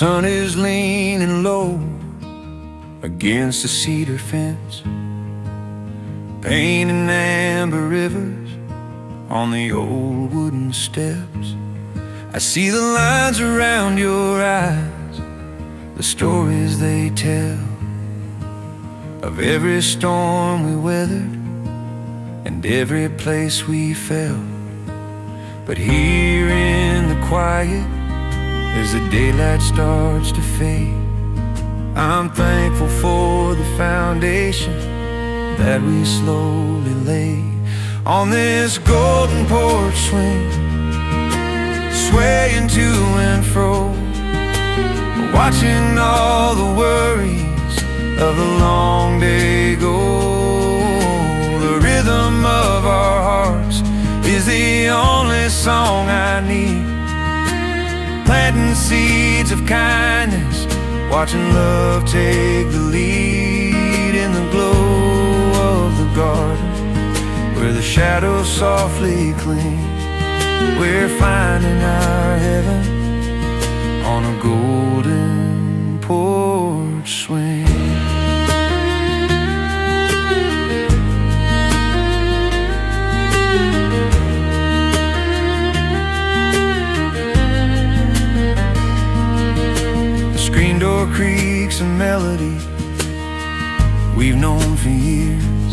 sun is leaning low against the cedar fence, painting amber rivers on the old wooden steps. I see the lines around your eyes, the stories they tell of every storm we weathered and every place we fell. But here in the quiet, as the daylight starts to fade, I'm thankful for the foundation that we slowly laid. On this golden porch swing, swaying to and fro, watching all the worries of the long day go. The rhythm of our hearts is the only song I need. Planting seeds of kindness, watching love take the lead in the glow of the garden, where the shadows softly cling. We're finding our heaven on a golden porch swing. The screen door creaks a melody we've known for years,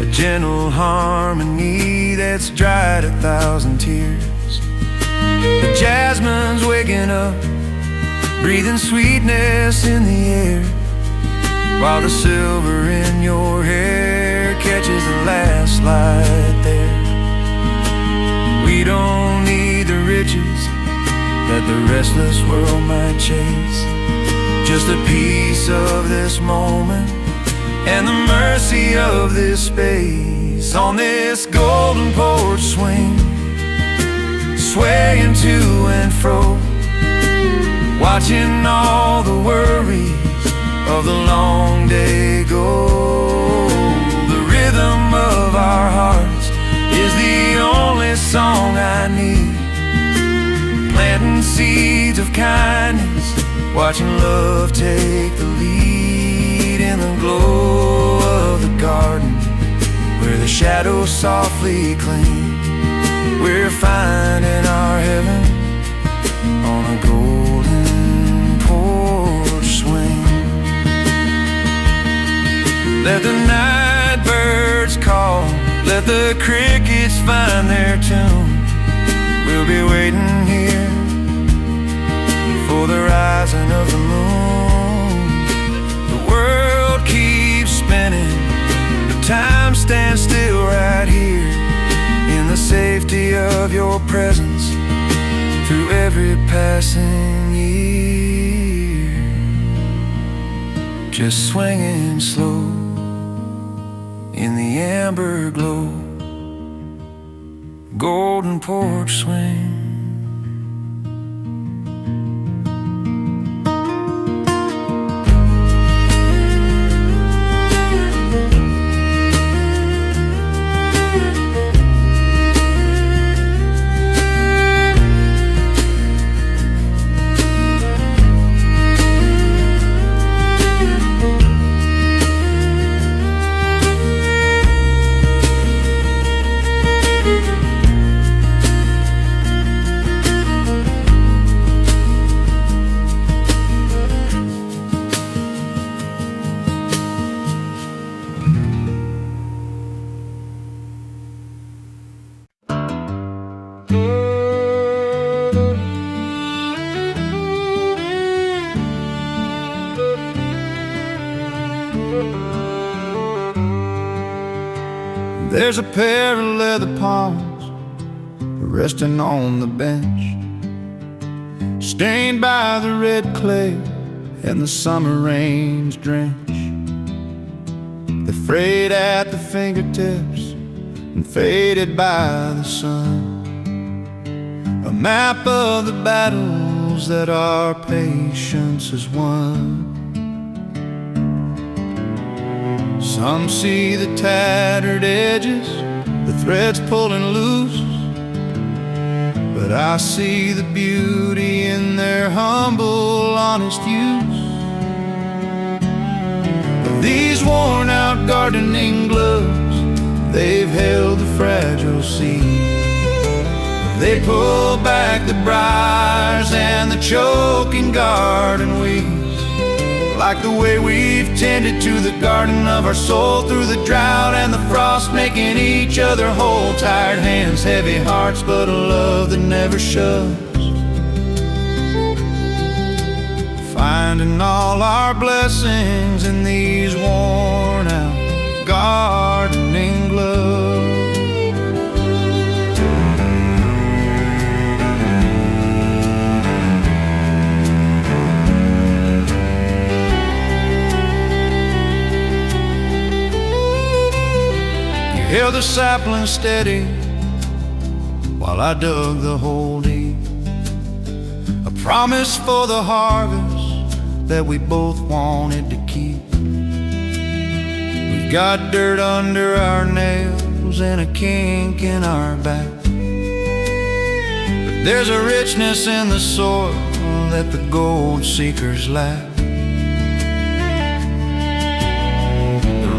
a gentle harmony that's dried 1,000 tears. The jasmine's waking up, breathing sweetness in the air, while the silver in your hair catches the last light there. We don't need the riches that the restless world might chase, just a piece of this moment and the mercy of this space. On this golden porch swing, swaying to and fro, watching all the worries of the long day go. The rhythm of our hearts is the only song I need. Planting seeds of kindness, watching love take the lead in the glow of the garden, where the shadows softly cling. We're finding our heaven on a golden porch swing. Let the night birds call, let the crickets find their tune. We'll be waiting here for the rising of the moon. The world keeps spinning, but time stands still right here in the safety of your presence through every passing year. Just swinging slow in the amber glow, golden porch swing. There's a pair of leather palms resting on the bench, stained by the red clay and the summer rain's drench. They're frayed at the fingertips and faded by the sun, a map of the battles that our patience has won. Some see the tattered edges, the threads pulling loose, but but I see the beauty in their humble, honest use. But these worn out gardening gloves, they've held the fragile seed. They pull back the briars and the choking garden weeds, like the way we've tended to the garden of our soul through the drought and the frost, making each other whole. Tired hands, heavy hearts, but a love that never shoves. Finding all our blessings in these worn out gardening gloves. Held the sapling steady while I dug the hole deep. A promise for the harvest that we both wanted to keep. We've got dirt under our nails and a kink in our back, but there's a richness in the soil that the gold seekers lack.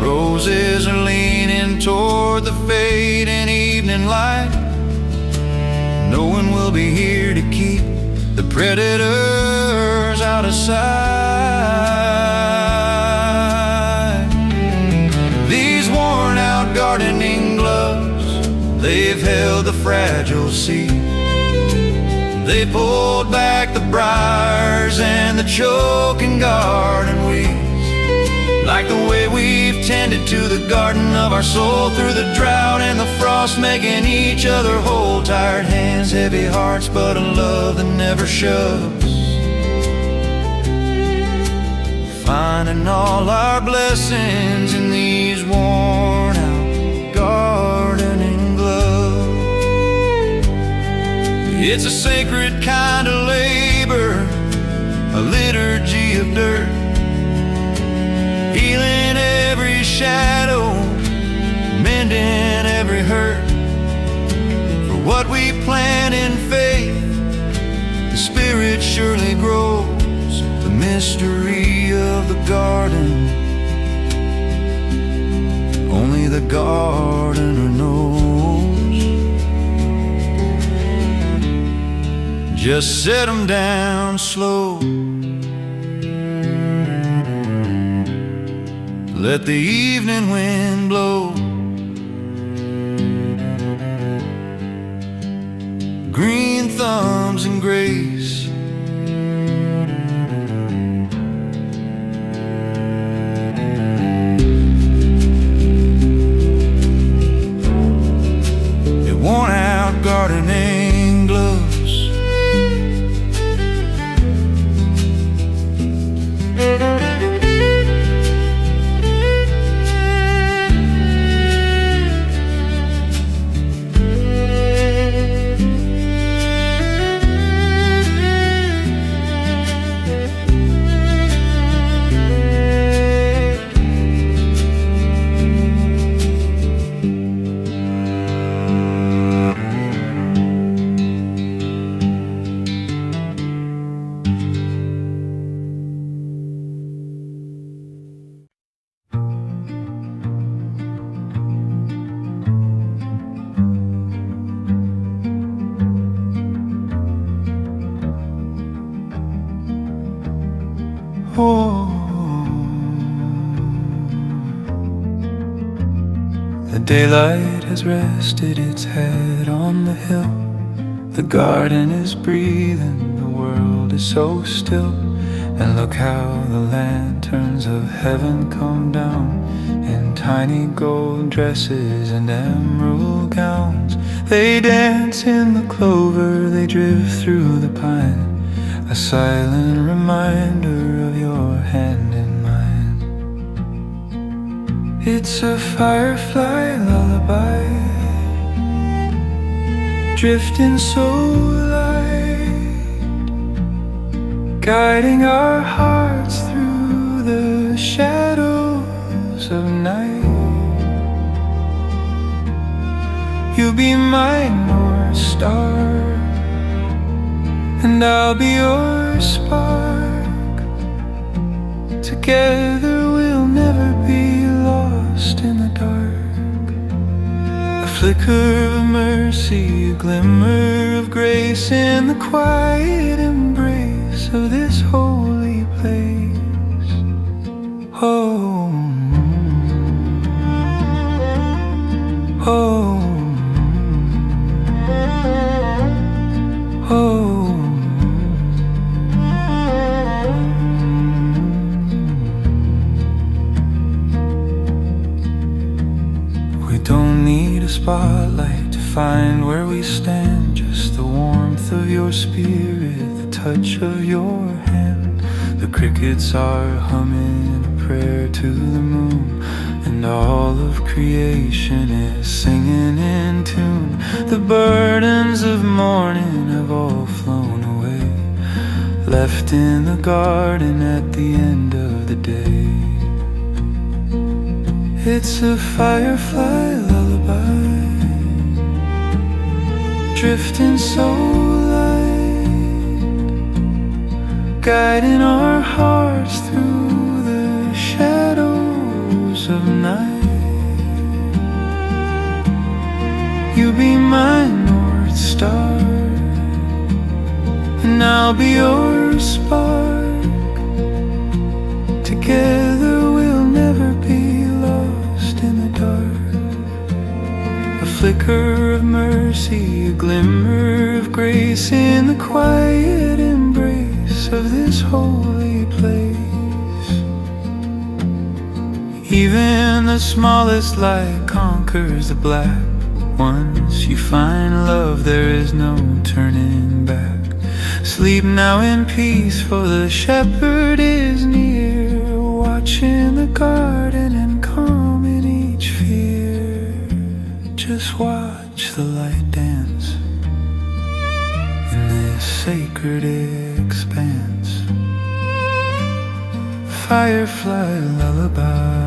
Roses are leaning toward the fading evening light, knowing we'll be here to keep the predators out of sight. These worn out gardening gloves, they've held the fragile seed. They pulled back the briars and the choking garden weeds, like the way we've tended to the garden of our soul through the drought and the frost, making each other whole. Tired hands, heavy hearts, but a love that never shoves. Finding all our blessings in these worn out gardening gloves. It's a sacred kind of labor, a liturgy of dirt, healing every shadow, mending every hurt. For what we plant in faith, the Spirit surely grows. The mystery of the garden, only the gardener knows. Just set 'em down slow, let the evening wind blow. Green thumbs and grace, your worn out gardening gloves. The daylight has rested its head on the hill. The garden is breathing, the world is so still. And look how the lanterns of heaven come down in tiny gold dresses and emerald gowns. They dance in the clover, they drift through the pine, a silent reminder of your hand in mine. It's a firefly lullaby, drifting so light, guiding our hearts through the shadows of night. You'll be my North Star, and I'll be your spark. Together we'll never be lost in the dark. A flicker of mercy, a glimmer of grace in the quiet embrace of this holy place. Oh, oh, oh. We don't need a spotlight to find where we stand, just the warmth of your spirit, the touch of your hand. The crickets are humming a prayer to the moon, and all of creation is singing in tune. The burdens of morning have all flown away, left in the garden at the end of the day. It's a firefly lullaby, drifting so light, guiding our hearts through the shadows of night. You be my North Star, and I'll be your spark. Together we'll never be lost in the dark. A flicker of mercy, a glimmer of grace in the quiet embrace of this holy place. Even the smallest light conquers the black. Once you find love, there is no turning back. Sleep now in peace, for the shepherd is near, watching the garden and calming each fear. Just watch the light dance in this sacred expanse. Firefly lullaby.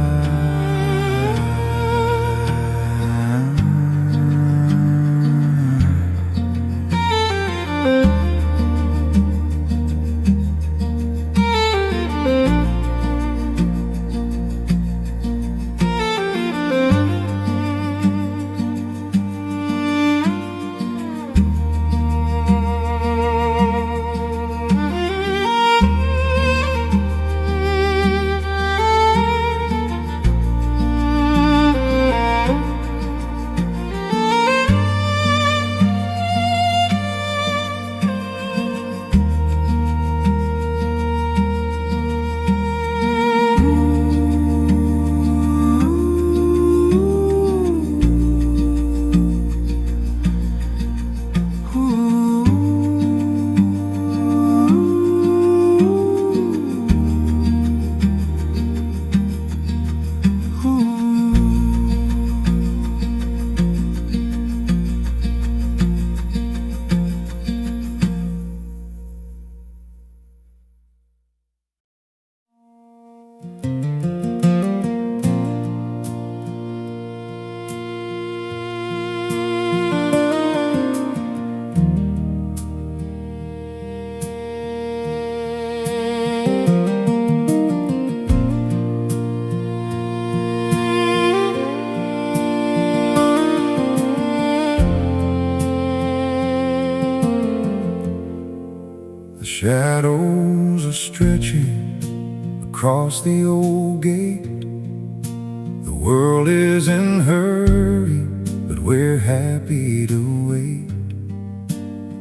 Shadows are stretching across the old gate. The world is in a hurry, but we're happy to wait.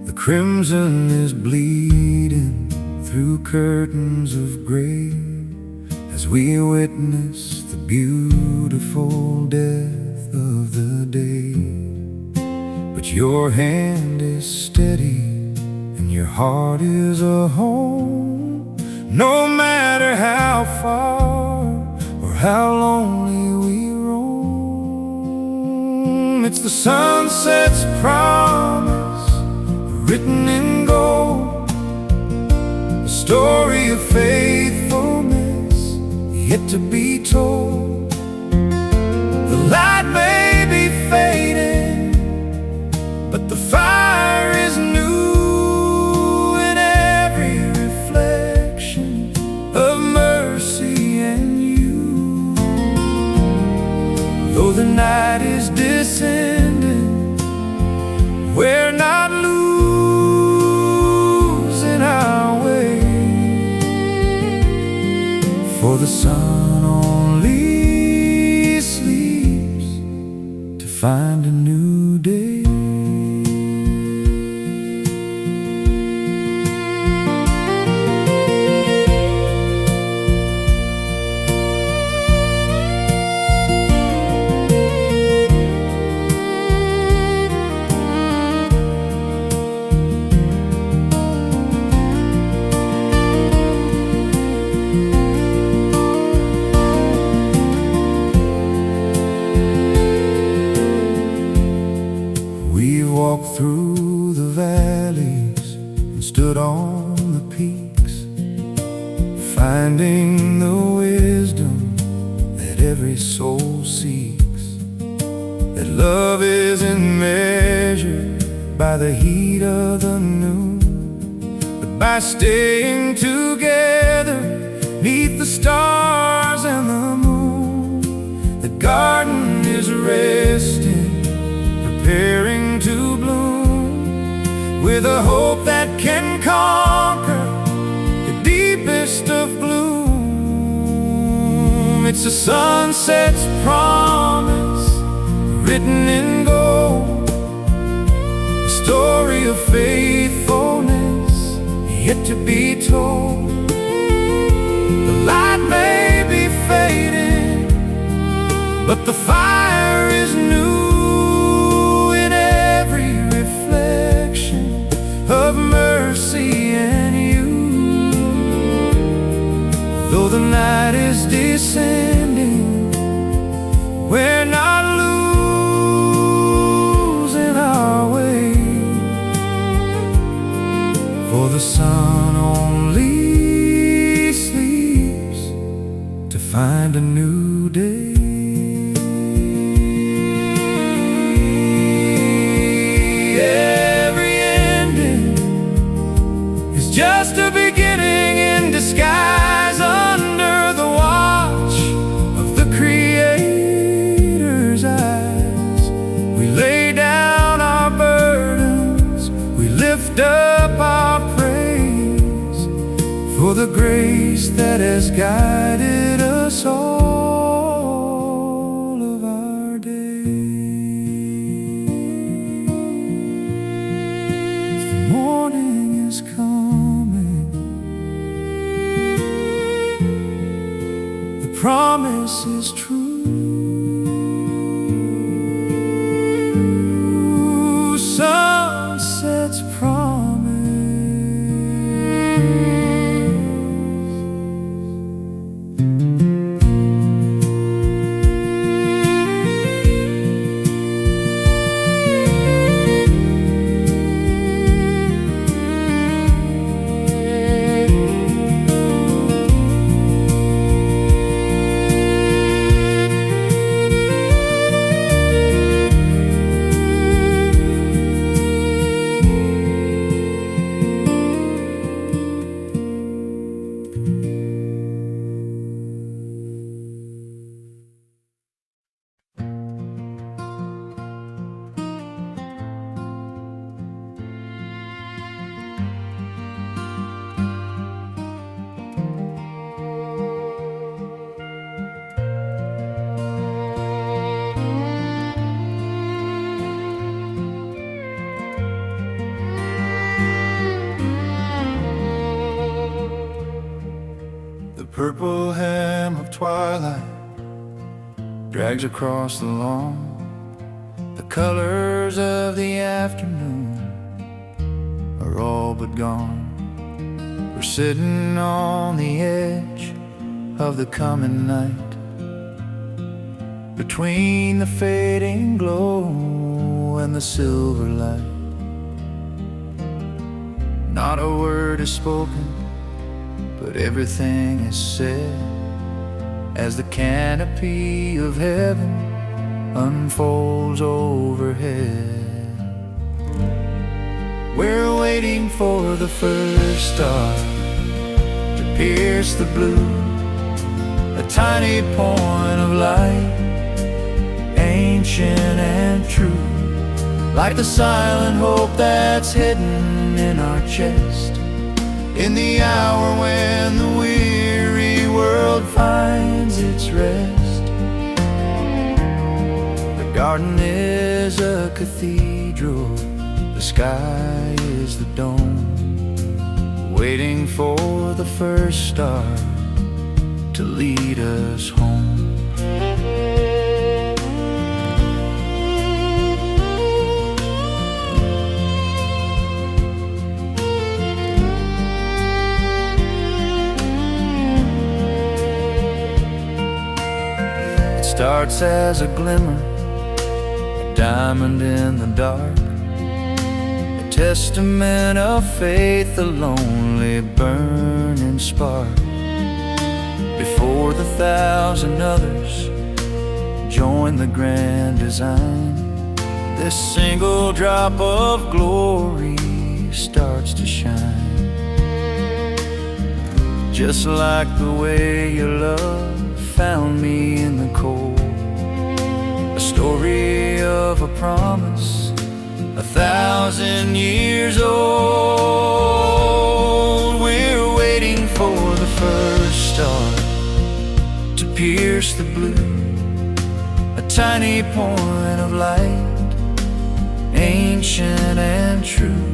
The crimson is bleeding through curtains of gray as we witness the beautiful death of the day. But your hand is steady, your heart is a home, no matter how far or how lonely we roam. It's the sunset's promise written in gold, a story of faithfulness yet to be told. The light may be fading, but the fire is new Though the night is descending, we're not losing our way, for the sun only sleeps to find a new day. Walked through the valleys and stood on the peaks, finding the wisdom that every soul seeks, that love isn't measured by the heat of the noon, but by staying together neath the stars and the moon. The garden is resting, preparing to bloom, with a hope that can conquer the deepest of gloom. It's a sunset's promise written in gold, a story of faithfulness yet to be told. The light may be fading, but the fire is new of mercy and you. Though the night is descending, we're not losing our way, for the sun only sleeps to find a new day. Just a beginning in disguise, under the watch of the Creator's eyes. We lay down our burdens, we lift up our praise, for the grace that has guided us all of our days. The morning is come, promise is true. Sunset's promise. Purple hem of twilight drags across the lawn. The colors of the afternoon are all but gone. We're sitting on the edge of the coming night, between the fading glow and the silver light. Not a word is spoken, but everything is said as the canopy of heaven unfolds overhead. We're waiting for the first star to pierce the blue, a tiny point of light, ancient and true, like the silent hope that's hidden in our chest, in the hour when the weary world finds its rest. The garden is a cathedral, the sky is the dome, waiting for the first star to lead us home. It starts as a glimmer, a diamond in the dark, a testament of faith, a lonely burning spark. Before the thousand others join the grand design, this single drop of glory starts to shine. Just like the way your love found me in the cold, a story of a promise 1,000 years old. We're waiting for the first star to pierce the blue, a tiny point of light, ancient and true,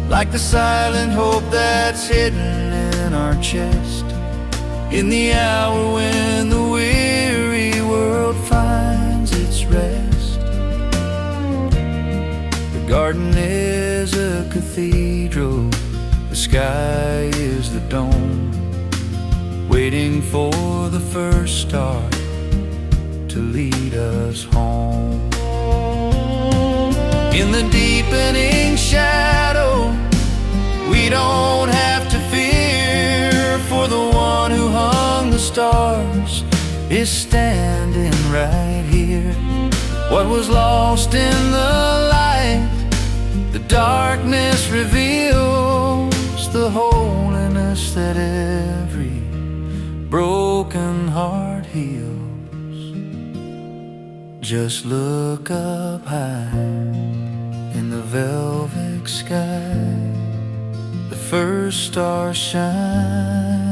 like the silent hope that's hidden in our chest, in the hour when the weary world finds its rest. The garden is a cathedral, the sky is the dome, waiting for the first star to lead us home. In the deepening shadow, we don't have to fear, for the one who hung the stars is standing right here. What was lost in the light, the darkness reveals the holiness that every broken heart heals. Just look up high in the velvet sky, the first star shines.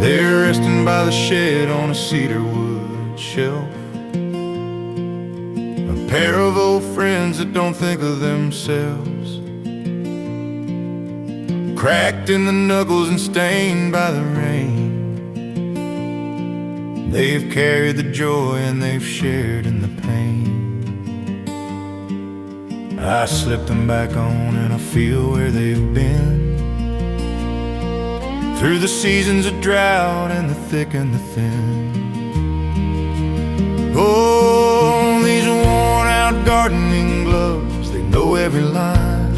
They're resting by the shed on a cedar wood shelf, a pair of old friends that don't think of themselves, cracked in the knuckles and stained by the rain. They've carried the joy and they've shared in the pain. I slipped them back on and I feel where they've been, through the seasons of drought and the thick and the thin. Oh, these worn out gardening gloves, they know every line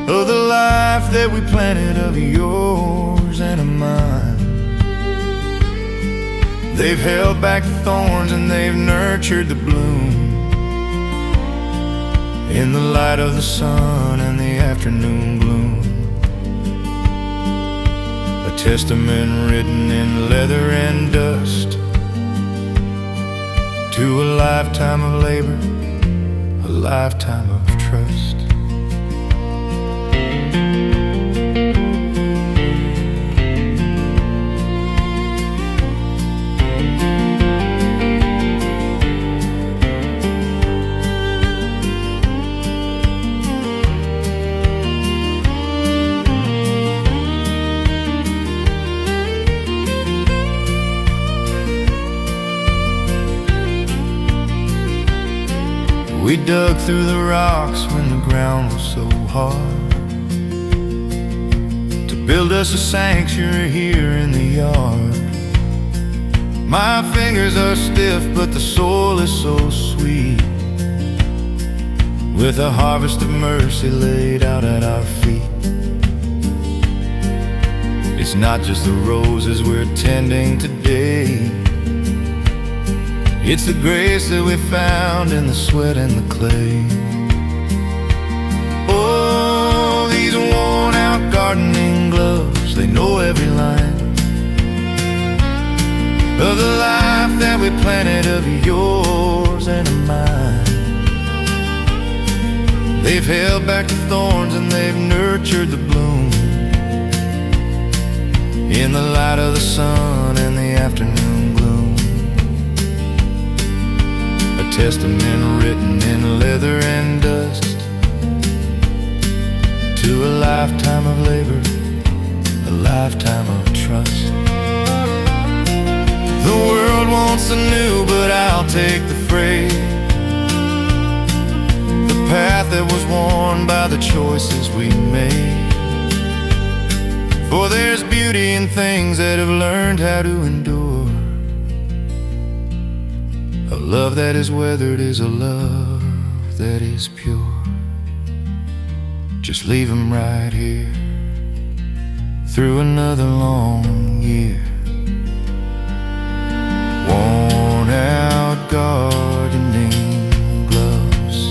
of the life that we planted, of yours and of mine. They've held back the thorns and they've nurtured the bloom, in the light of the sun and the afternoon gloom. A testament written in leather and dust to a lifetime of labor, a lifetime of trust. dug through the rocks when the ground was so hard, to build us a sanctuary here in the yard. My fingers are stiff, but the soil is so sweet, with a harvest of mercy laid out at our feet. It's not just the roses we're tending today, it's the grace that we found in the sweat and the clay. Oh, these worn out gardening gloves, they know every line of the life that we planted, of yours and of mine. They've held back the thorns and they've nurtured the bloom, in the light of the sun and the afternoon gloom. A testament written in leather and dust to a lifetime of labor, a lifetime of trust. The world wants the new, but I'll take the freight, the path that was worn by the choices we made. For there's beauty in things that have learned how to endure. A love that is weathered is a love that is pure. Just leave 'em right here through another long year. Worn out gardening gloves.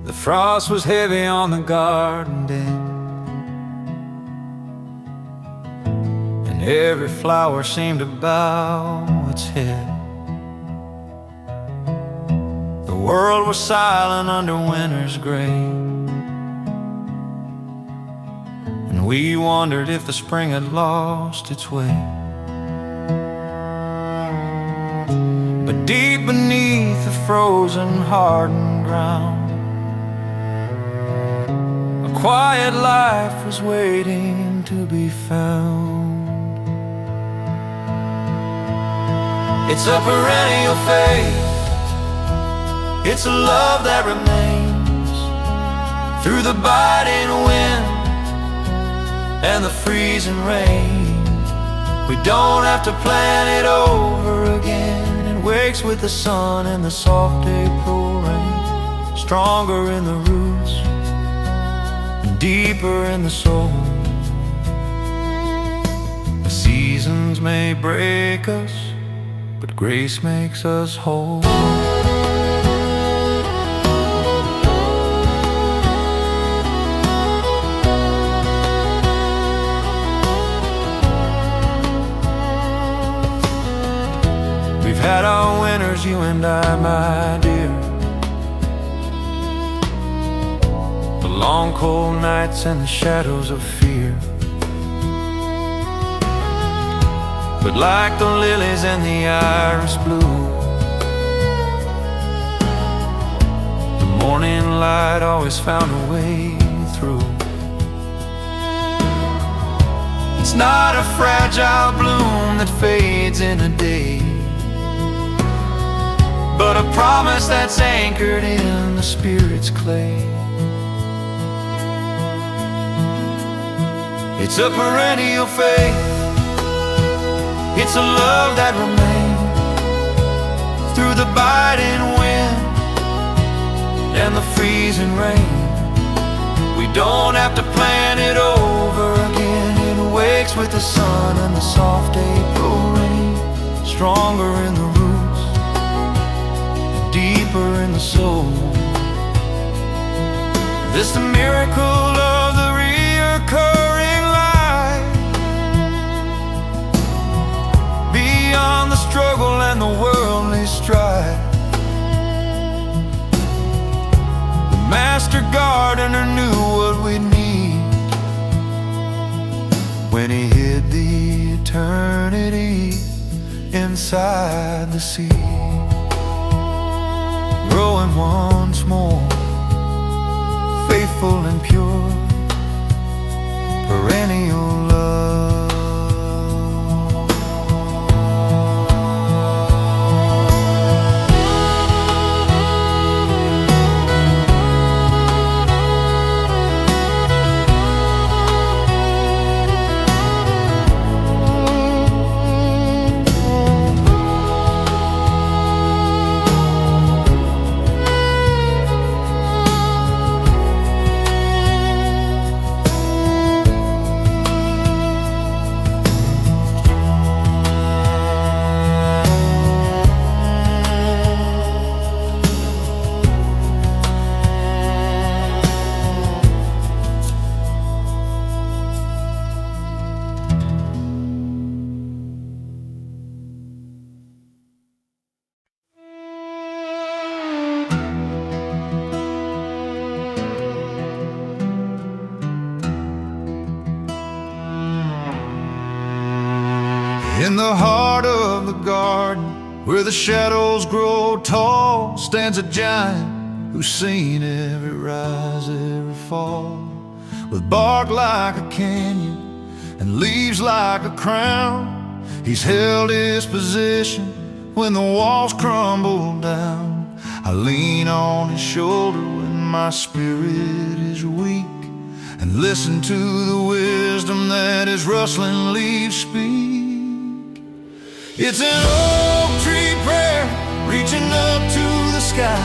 The frost was heavy on the garden deck, and every flower seemed to bow its head. The world was silent under winter's gray, and we wondered if the spring had lost its way. But deep beneath the frozen, hardened ground, quiet life was waiting to be found. It's a perennial faith, it's a love that remains through the biting wind and the freezing rain. We don't have to plan it over again. It wakes with the sun and the soft April rain, stronger in the roots, deeper in the soul. The seasons may break us, but grace makes us whole. We've had our winters, you and I, my dear, long cold nights and the shadows of fear. But like the lilies and the iris blue, the morning light always found a way through. It's not a fragile bloom that fades in a day, but a promise that's anchored in the Spirit's clay. It's a perennial faith, it's a love that remains through the biting wind and the freezing rain. We don't have to plan it over again. It wakes mixed with the sun and the soft April rain, stronger in the roots, deeper in the soul. This the miracle of the reoccurring life, beyond the struggle and the worldly strife. The master gardener knew what we'd need when he hid the eternity inside the seed, growing once more, faithful and pure, perennial love. In the heart of the garden, where the shadows grow tall, stands a giant who's seen every rise, every fall. With bark like a canyon and leaves like a crown, he's held his position when the walls crumble down. I lean on his shoulder when my spirit is weak, and listen to the wisdom that his rustling leaves speak. It's an oak tree prayer reaching up to the sky,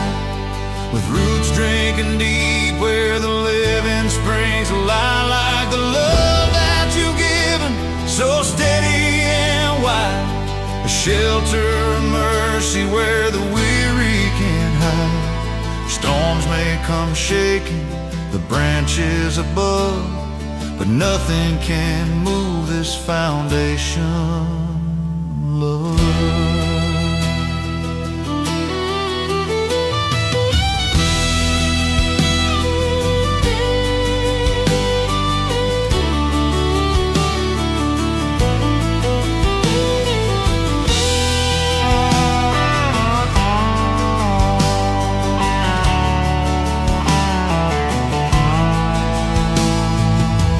with roots drinking deep where the living springs lie, like the love that you've given, so steady and wide, a shelter of mercy where the weary can't hide. Storms may come shaking the branches above, but nothing can move this foundation. Love.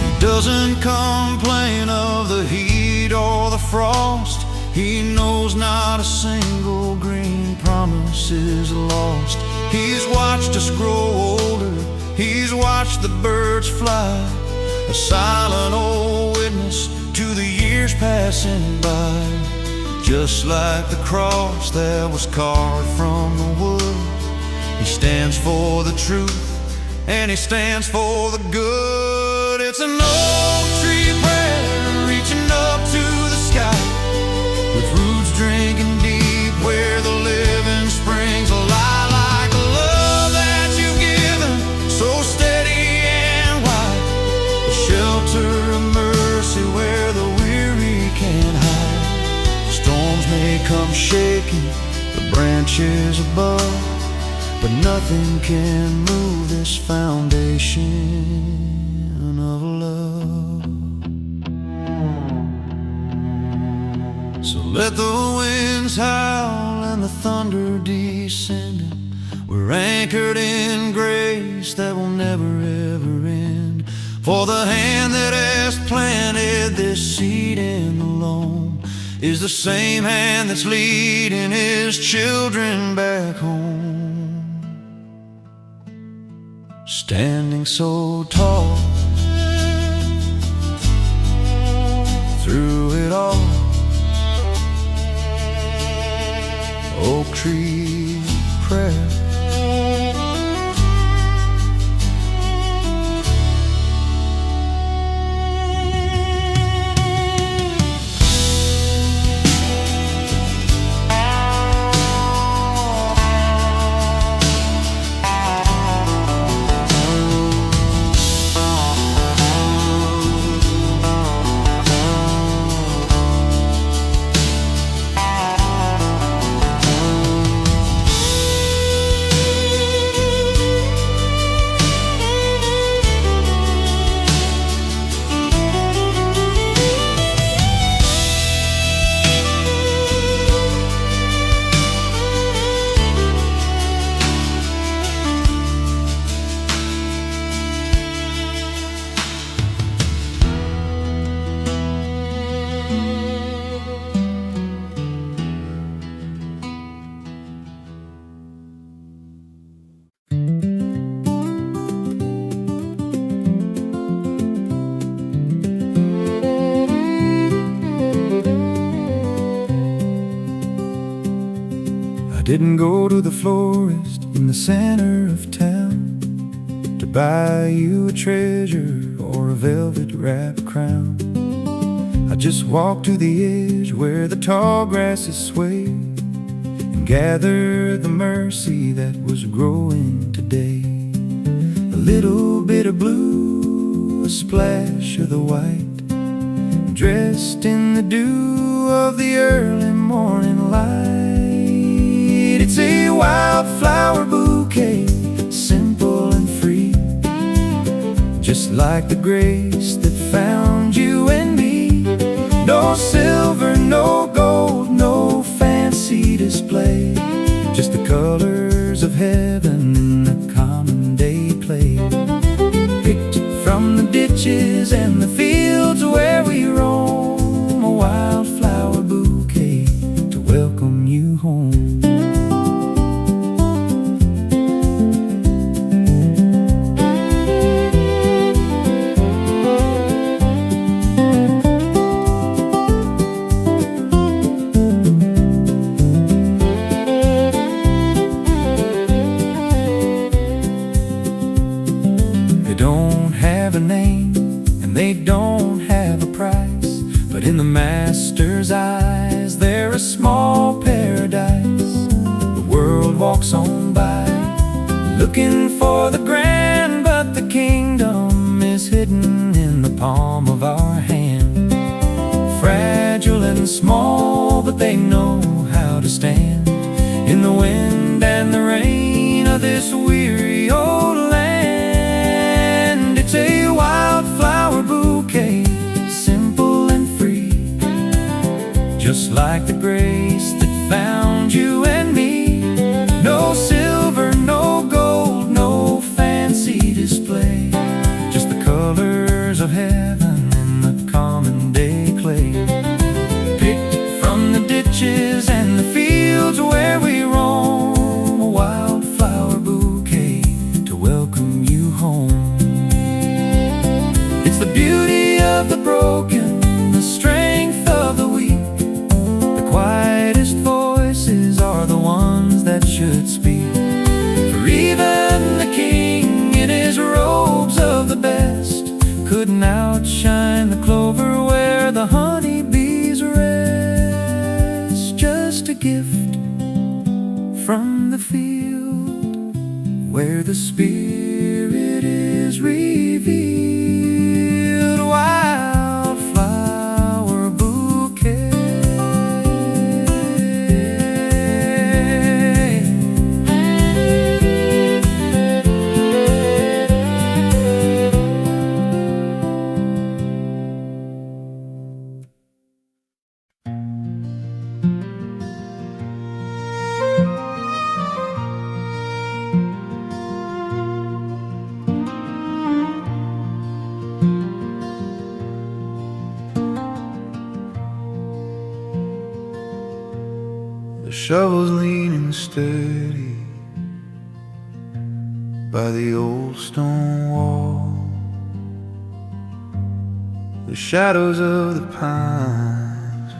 He doesn't complain of the heat or the frost. He knows not a single green promise is lost. He's watched us grow older, he's watched the birds fly, a silent old witness to the years passing by. Just like the cross that was carved from the wood, he stands for the truth and he stands for the good. It's an oak tree prayer reaching up to the sky, with roots drinking deep where the living springs lie, like a love that you've given, so steady and wide, a shelter of mercy where the weary can't hide. Storms may come shaking the branches above, but nothing can move this foundation of love. So let the winds howl and the thunder descend, we're anchored in grace that will never ever end. For the hand that has planted this seed in the loam is the same hand that's leading his children back home. Standing so tall through it all, oak tree prayer. didn't go to the florist in the center of town to buy you a treasure or a velvet wrapped crown. I just walked to the edge where the tall grasses sway and gathered the mercy that was growing today. A little bit of blue, a splash of the white, dressed in the dew of the early morning light. It's a wildflower bouquet, simple and free, just like the grace that found you and me. No silver, no gold, no fancy display, just the colors of heaven in the common day play. Picked from the ditches and the fields where we roam, a wildflower bouquet to welcome you home. They don't have a price, but in the master's eyes they're a small paradise. The world walks on by, looking for the grand, but the kingdom is hidden in the palm of our hand. Fragile and small, but they know how to stand in the wind and the rain of this weary old land. It's a wildflower bouquet, simple and free, just like the grace that found you and me. No silver, no gold, no fancy display, just the colors of heaven in the common day clay. Picked from the ditches and the fields where we roam, a wildflower bouquet to welcome you home. It's the beauty of the broken, the strength of the weak. The quietest voices are the ones that should speak. For even the king in his robes of the best couldn't outshine the clover where the honeybees rest. Just a gift from the field where the Spirit is revealed. Wildflower bouquet. The shovel's leaning steady by the old stone wall. The shadows of the pines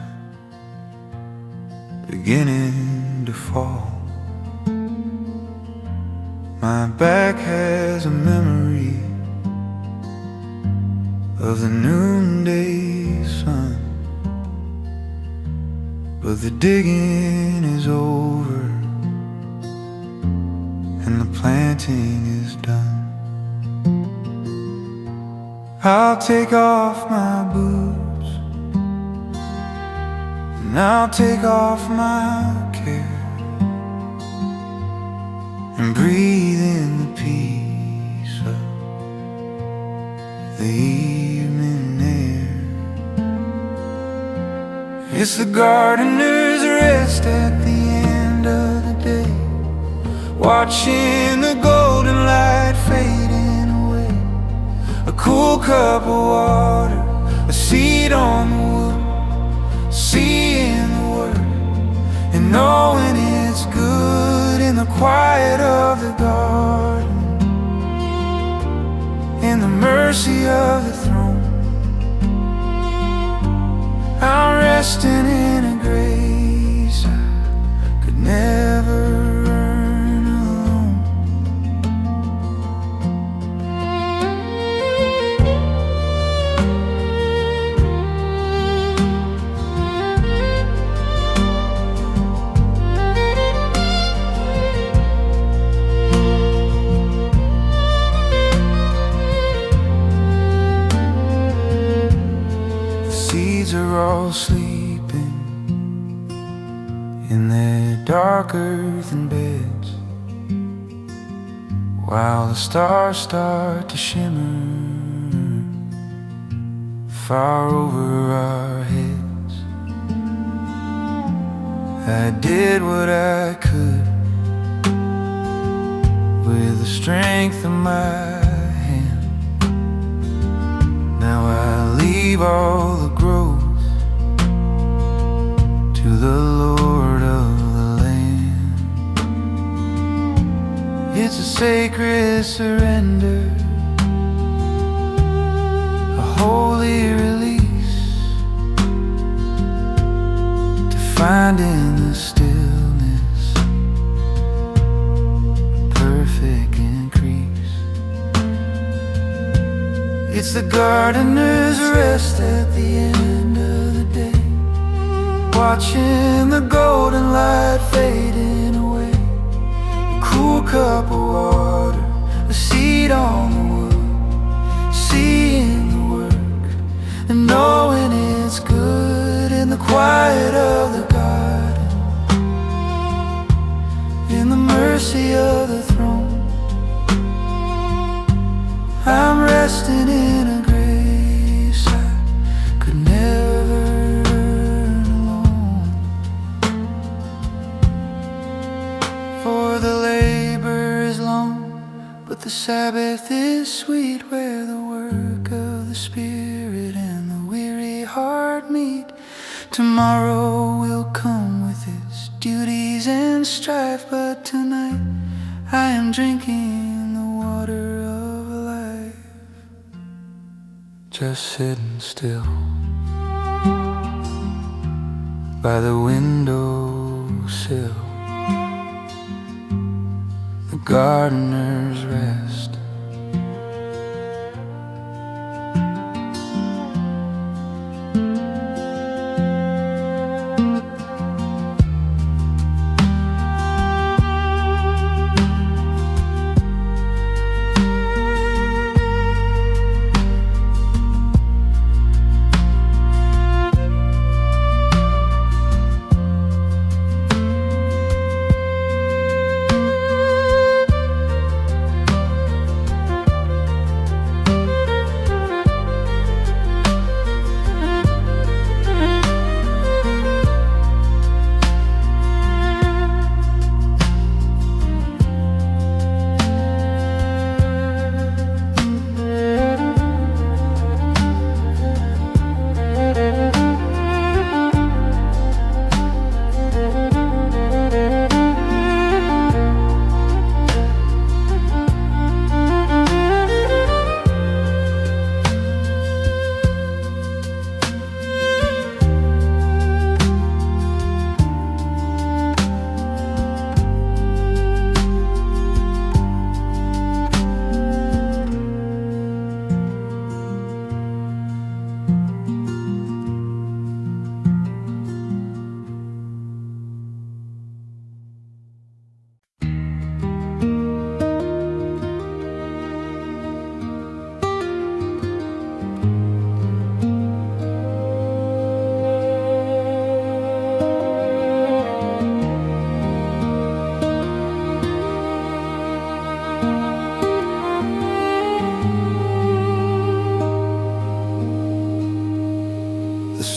beginning to fall. My back has a memory of the noonday sun, but the digging is over and the planting is done. I'll take off my boots and I'll take off my care and breathe in the peace of the evening air. It's the gardener's rest at the end of the day, watching the golden light fading away. A cool cup of water, a seed on the wood, seeing the word and knowing it's good in the quiet of the garden, in the mercy of the throne. I'm resting in a grace I could never dark earthen beds, while the stars start to shimmer far over our heads. I did what I could with the strength of my hand. Now I leave all the growth to the Lord of the land. It's a sacred surrender, a holy release, to find in the stillness a perfect increase. It's the gardener's rest at the end of the day, watching the golden light fading away. A cool cup of water, a seed on the wood, seeing the work and knowing it's good in the quiet of the garden, in the mercy of the throne. I'm resting in a grace I could never earn alone. For the labor is long, but the Sabbath is sweet, where the work of the Spirit and the weary heart meet. Tomorrow will come with its duties and strife, but tonight I am drinking the water of life. Just sitting still by the windowsill, the gardener's rest.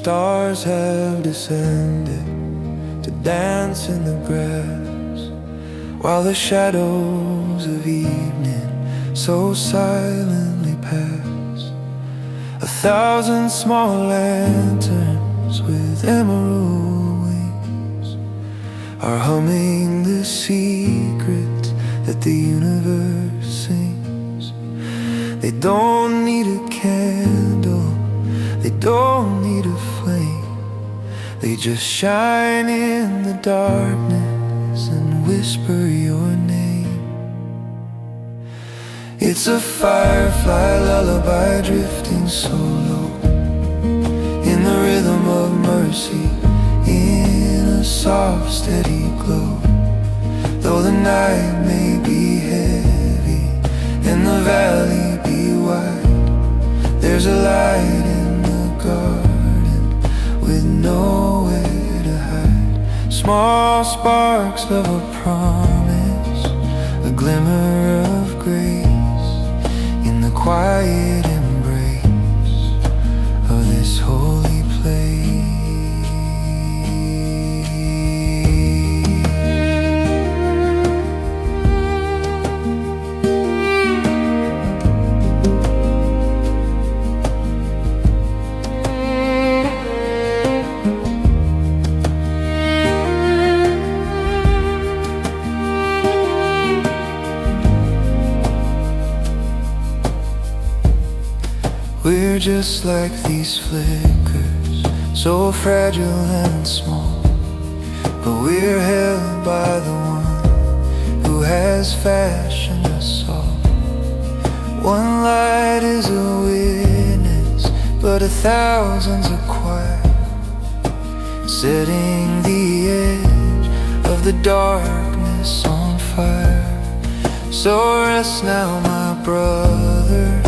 Stars have descended to dance in the grass, while the shadows of evening so silently pass. 1,000 small lanterns with emerald wings are humming the secrets that the universe sings. They don't need a candle, they don't need a flame, they just shine in the darkness and whisper your name. It's a firefly lullaby drifting so low, in the rhythm of mercy, in a soft steady glow. Though the night may be heavy and the valley be wide, there's a light in the garden with nowhere to hide. Small Small sparks of a promise, a glimmer of grace in the quiet embrace of this holy place. We're just like these flickers, so fragile and small, but we're held by the one who has fashioned us all. One light is a witness, but 1,000's a choir, setting the edge of the darkness on fire. So rest now, my brother,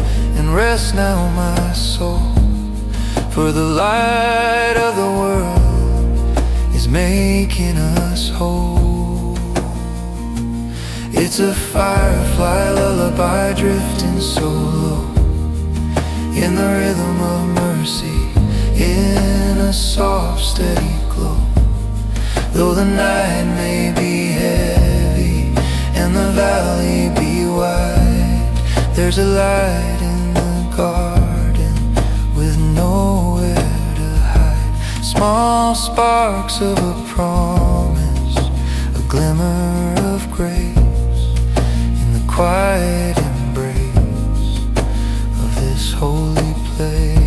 rest now, my soul, for the light of the world is making us whole. It's a firefly lullaby drifting so low, in the rhythm of mercy, in a soft steady glow. Though the night may be heavy and the valley be wide, there's a light in garden with nowhere to hide. Small sparks of a promise, a glimmer of grace in the quiet embrace of this holy place.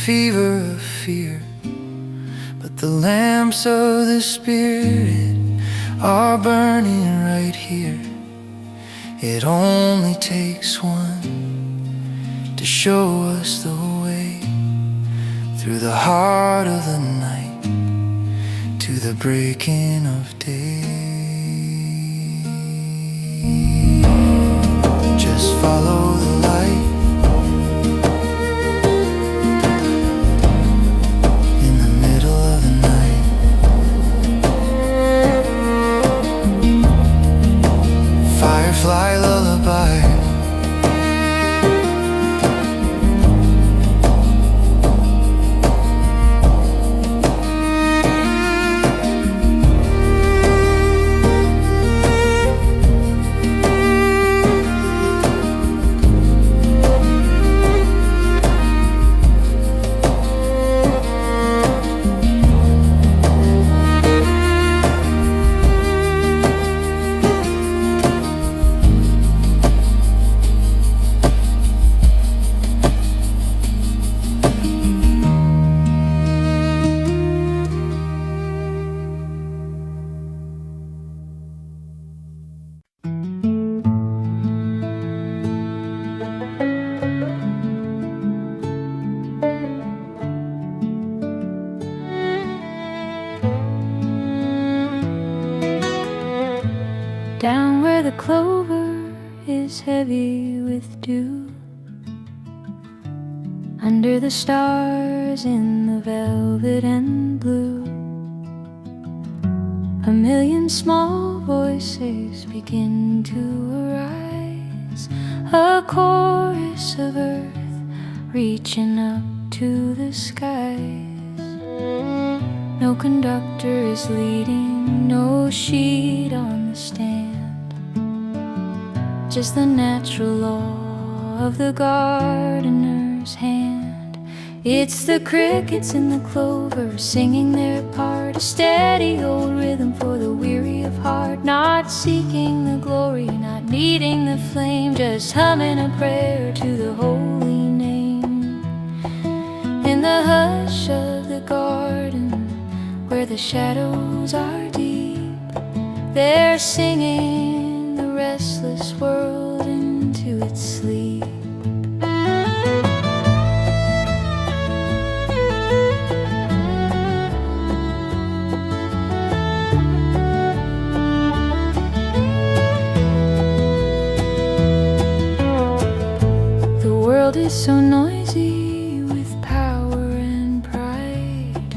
Fever of fear, but the lamps of the Spirit are burning right here. It only takes one to show us the way through the heart of the night to the breaking of day. Just follow the light, Firefly lullaby. Down where the clover is heavy with dew, under the stars in the velvet and blue, a million small voices begin to arise, a chorus of earth reaching up to the skies. No conductor is leading, no sheet on the stand, just the natural law of the gardener's hand. It's the crickets in the clover singing their part, a steady old rhythm for the weary of heart, not seeking the glory, not needing the flame, just humming a prayer to the holy name. In the hush of the garden, where the shadows are deep, They're singing the restless world into its sleep. The world is so noisy with power and pride,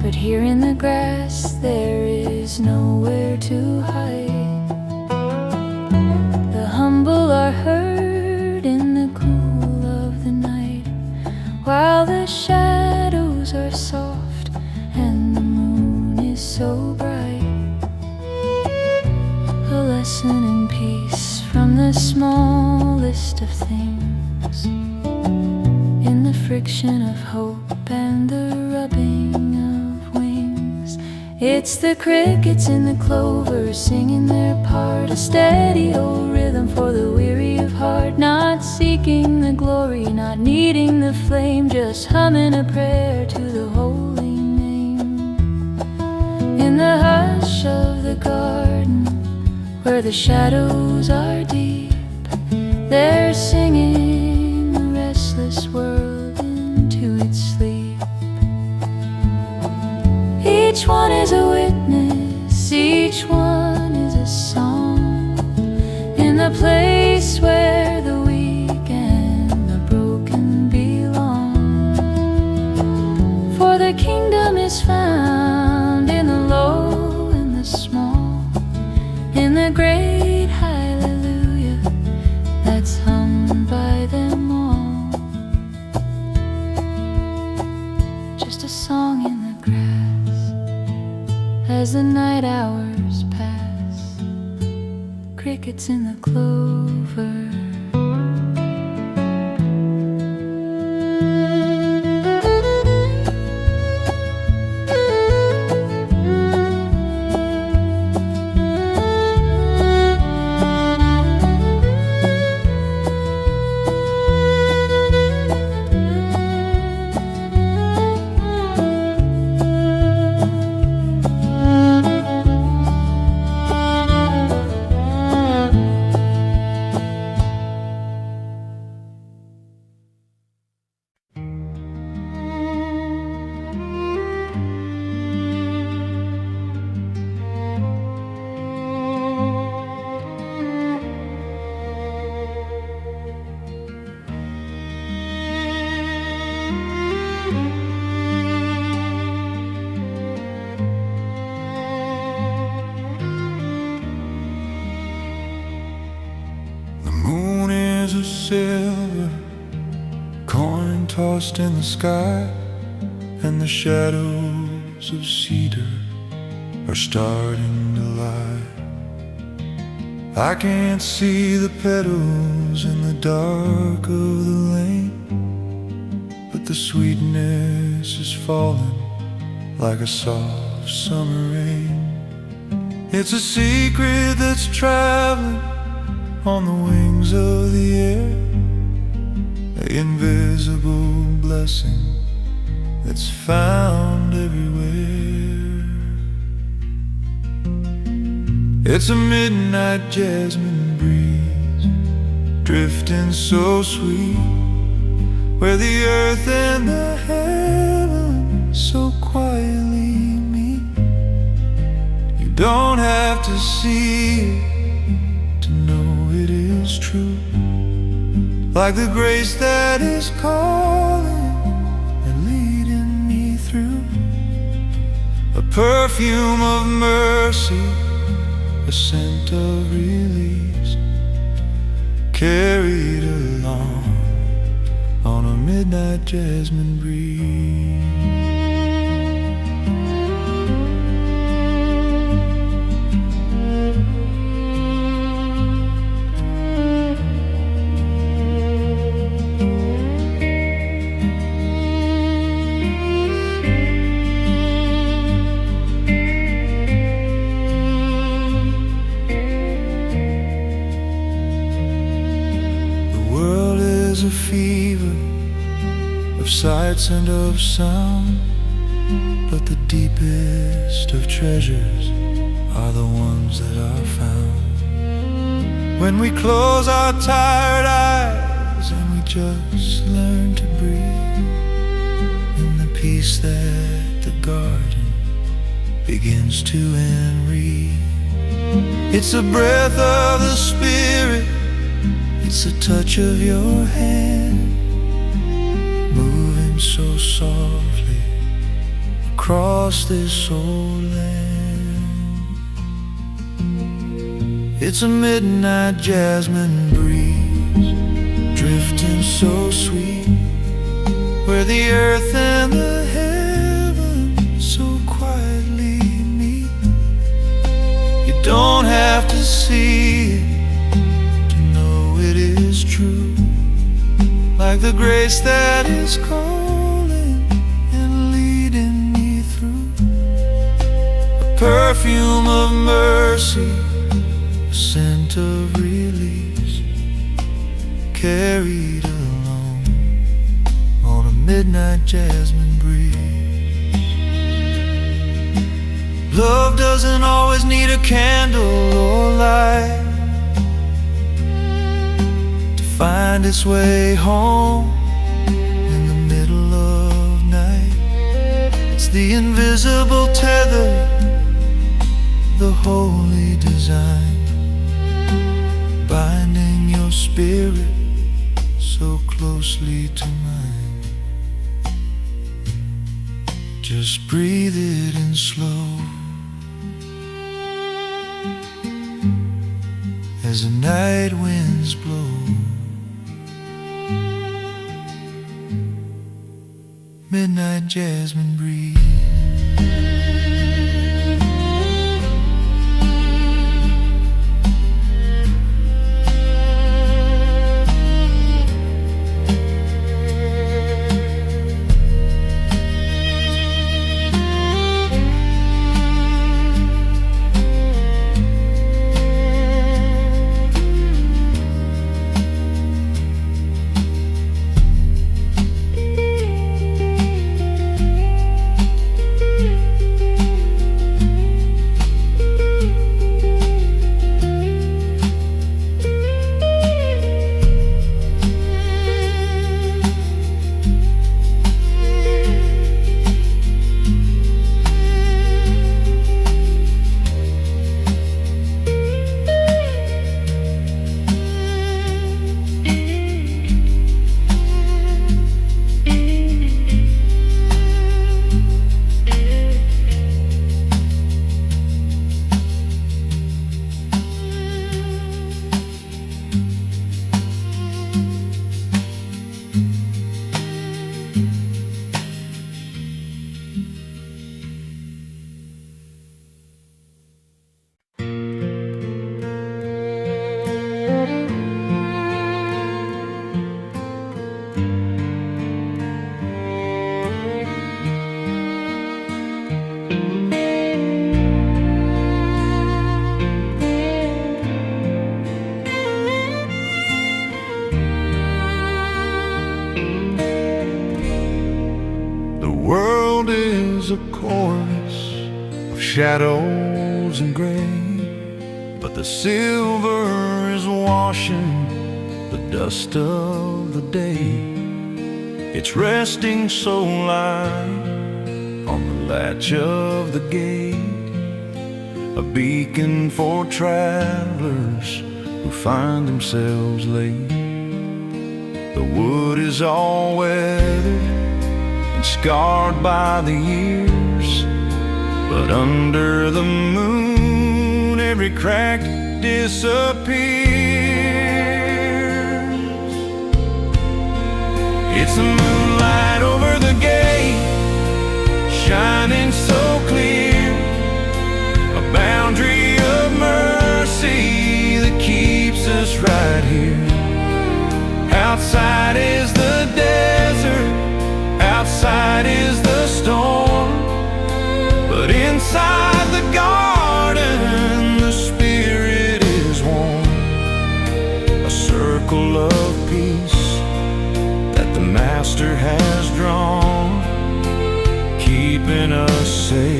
but here in the grass there is nowhere to hide. The humble are heard in the cool of the night, while the shadows are soft and the moon is so bright. A lesson in peace from the smallest of things, in the friction of hope and the rubbing of wings. It's the crickets in the clover singing their part, a steady old rhythm for the weary of heart, not seeking the glory, not needing the flame, just humming a prayer to the holy name. In the hush of the garden, where the shadows are deep, they're singing the restless world into its sleep. Each one is a witness, each one is a song, in the place where the weak and the broken belong. For the kingdom is found in the low and the small, in the great hallelujah that's hummed by them all. Just a song in the grass as the night hours pass, crickets in the clover. Silver coin tossed in the sky, and the shadows of cedar are starting to lie. I can't see the petals in the dark of the lane, but the sweetness is falling like a soft summer rain. It's a secret that's traveling on the wings of the air, an invisible blessing that's found everywhere. It's a midnight jasmine breeze drifting so sweet, where the earth and the heavens so quietly meet. You don't have to see it to know it is true, like the grace that is calling and leading me through. A perfume of mercy, a scent of release, carried along on a midnight jasmine breeze. A fever of sights and of sound, but the deepest of treasures are the ones that are found when we close our tired eyes and we just learn to breathe in the peace that the garden begins to enwreathe. It's a breath of the Spirit, it's a touch of your hand, moving so softly across this old land. It's a midnight jasmine breeze, drifting so sweet, where the earth and the heavens so quietly meet. You don't have to see it to know it is true, like the grace that is calling and leading me through. A perfume of mercy, a scent of release, carried along on a midnight jasmine breeze. Love doesn't always need a candle or light to find its way home in the middle of night. It's the invisible tether, the holy design, binding your spirit so closely to mine. Just breathe it in slow as the night winds blow. Midnight jasmine breeze. A chorus of shadows and gray, but the silver is washing the dust of the day. It's resting so light on the latch of the gate, a beacon for travelers who find themselves late. The wood is all weathered, scarred by the years, but under the moon every crack disappears. It's the moonlight over the gate, shining so clear, a boundary of mercy that keeps us right here. Outside is the desert, outside is the storm, but inside the garden the spirit is warm. A circle of peace that the Master has drawn, keeping us safe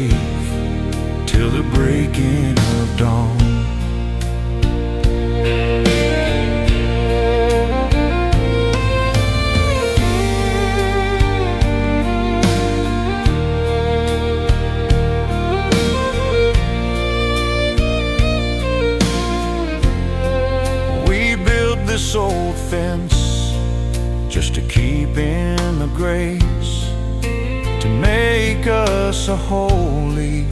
this old fence just to keep in the grace, to make us a holy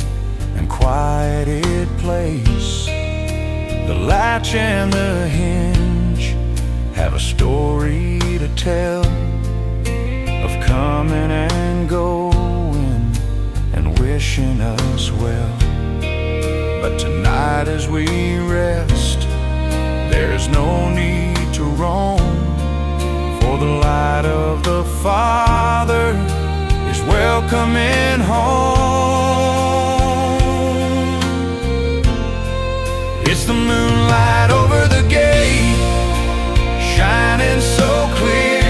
and quieted place. The latch and the hinge have a story to tell of coming and going and wishing us well. But tonight as we rest, there's no need to roam, for the light of the Father is welcoming home. It's the moonlight over the gate, shining so clear,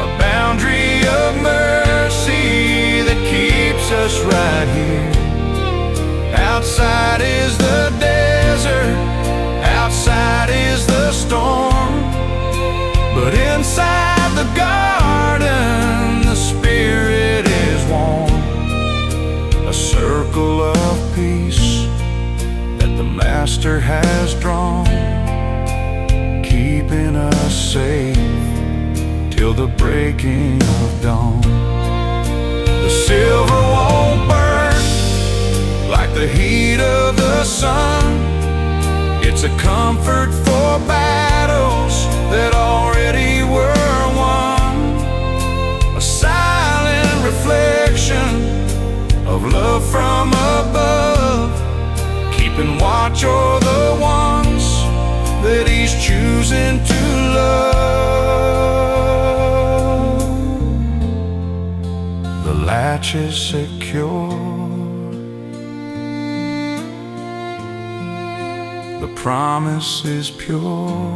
a boundary of mercy that keeps us right here. Outside is the desert, outside is the storm, but inside the garden the Spirit is warm. A circle of peace that the Master has drawn, keeping us safe till the breaking of dawn. The silver won't burn like the heat of the sun. It's a comfort for battles that already were won. A silent reflection of love from above, keeping watch o'er the ones that He's choosing to love. The latch is secure, the promise is pure.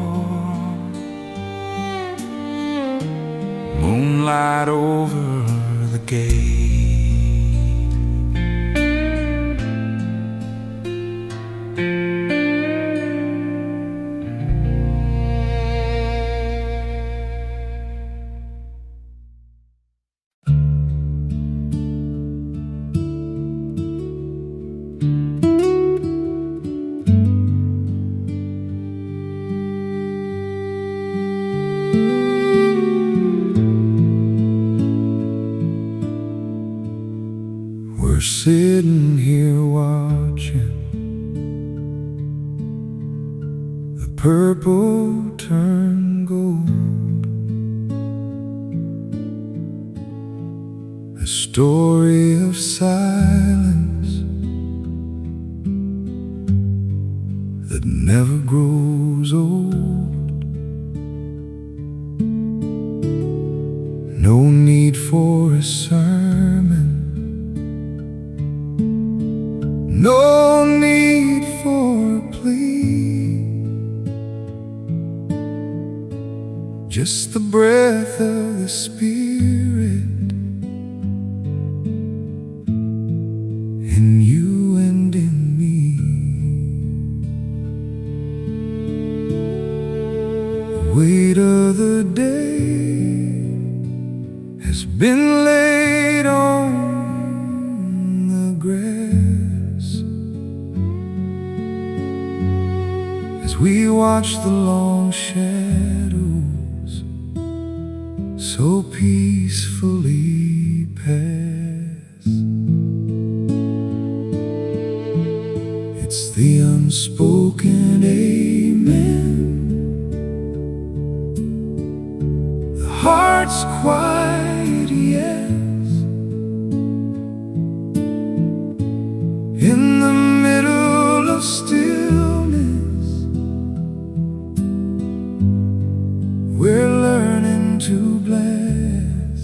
Moonlight over the gate. We're sitting here watching the purple turn gold, a story of silence that never grows old. No need for a sermon, no need for a plea, just the breath of the Spirit in you and in me. The weight of the day has been laid on the grass as we watch the long shadows so peacefully pass. It's the unspoken amen, the heart's quiet yes, in the middle of stillness we're learning to bless.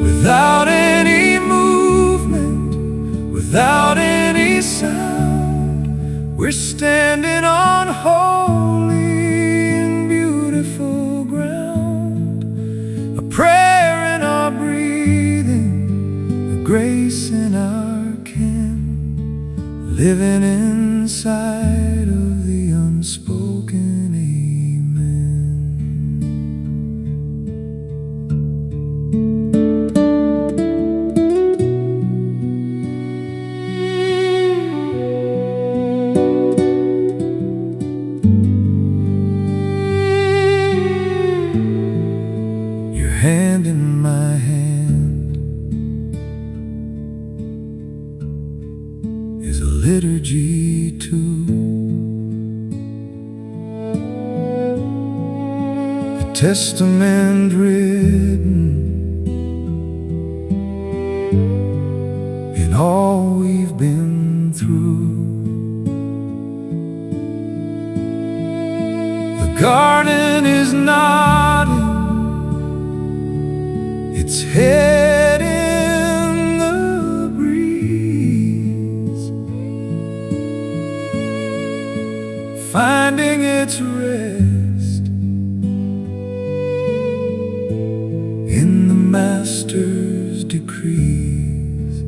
Without any movement, without any sound, we're standing on holy and beautiful ground. A prayer in our breathing, a grace in our ken, living inside of the unspoken amen. liturgy too. The testament written in all we've been through. The garden is nodding its head in the breeze, finding its rest in the Master's decrees.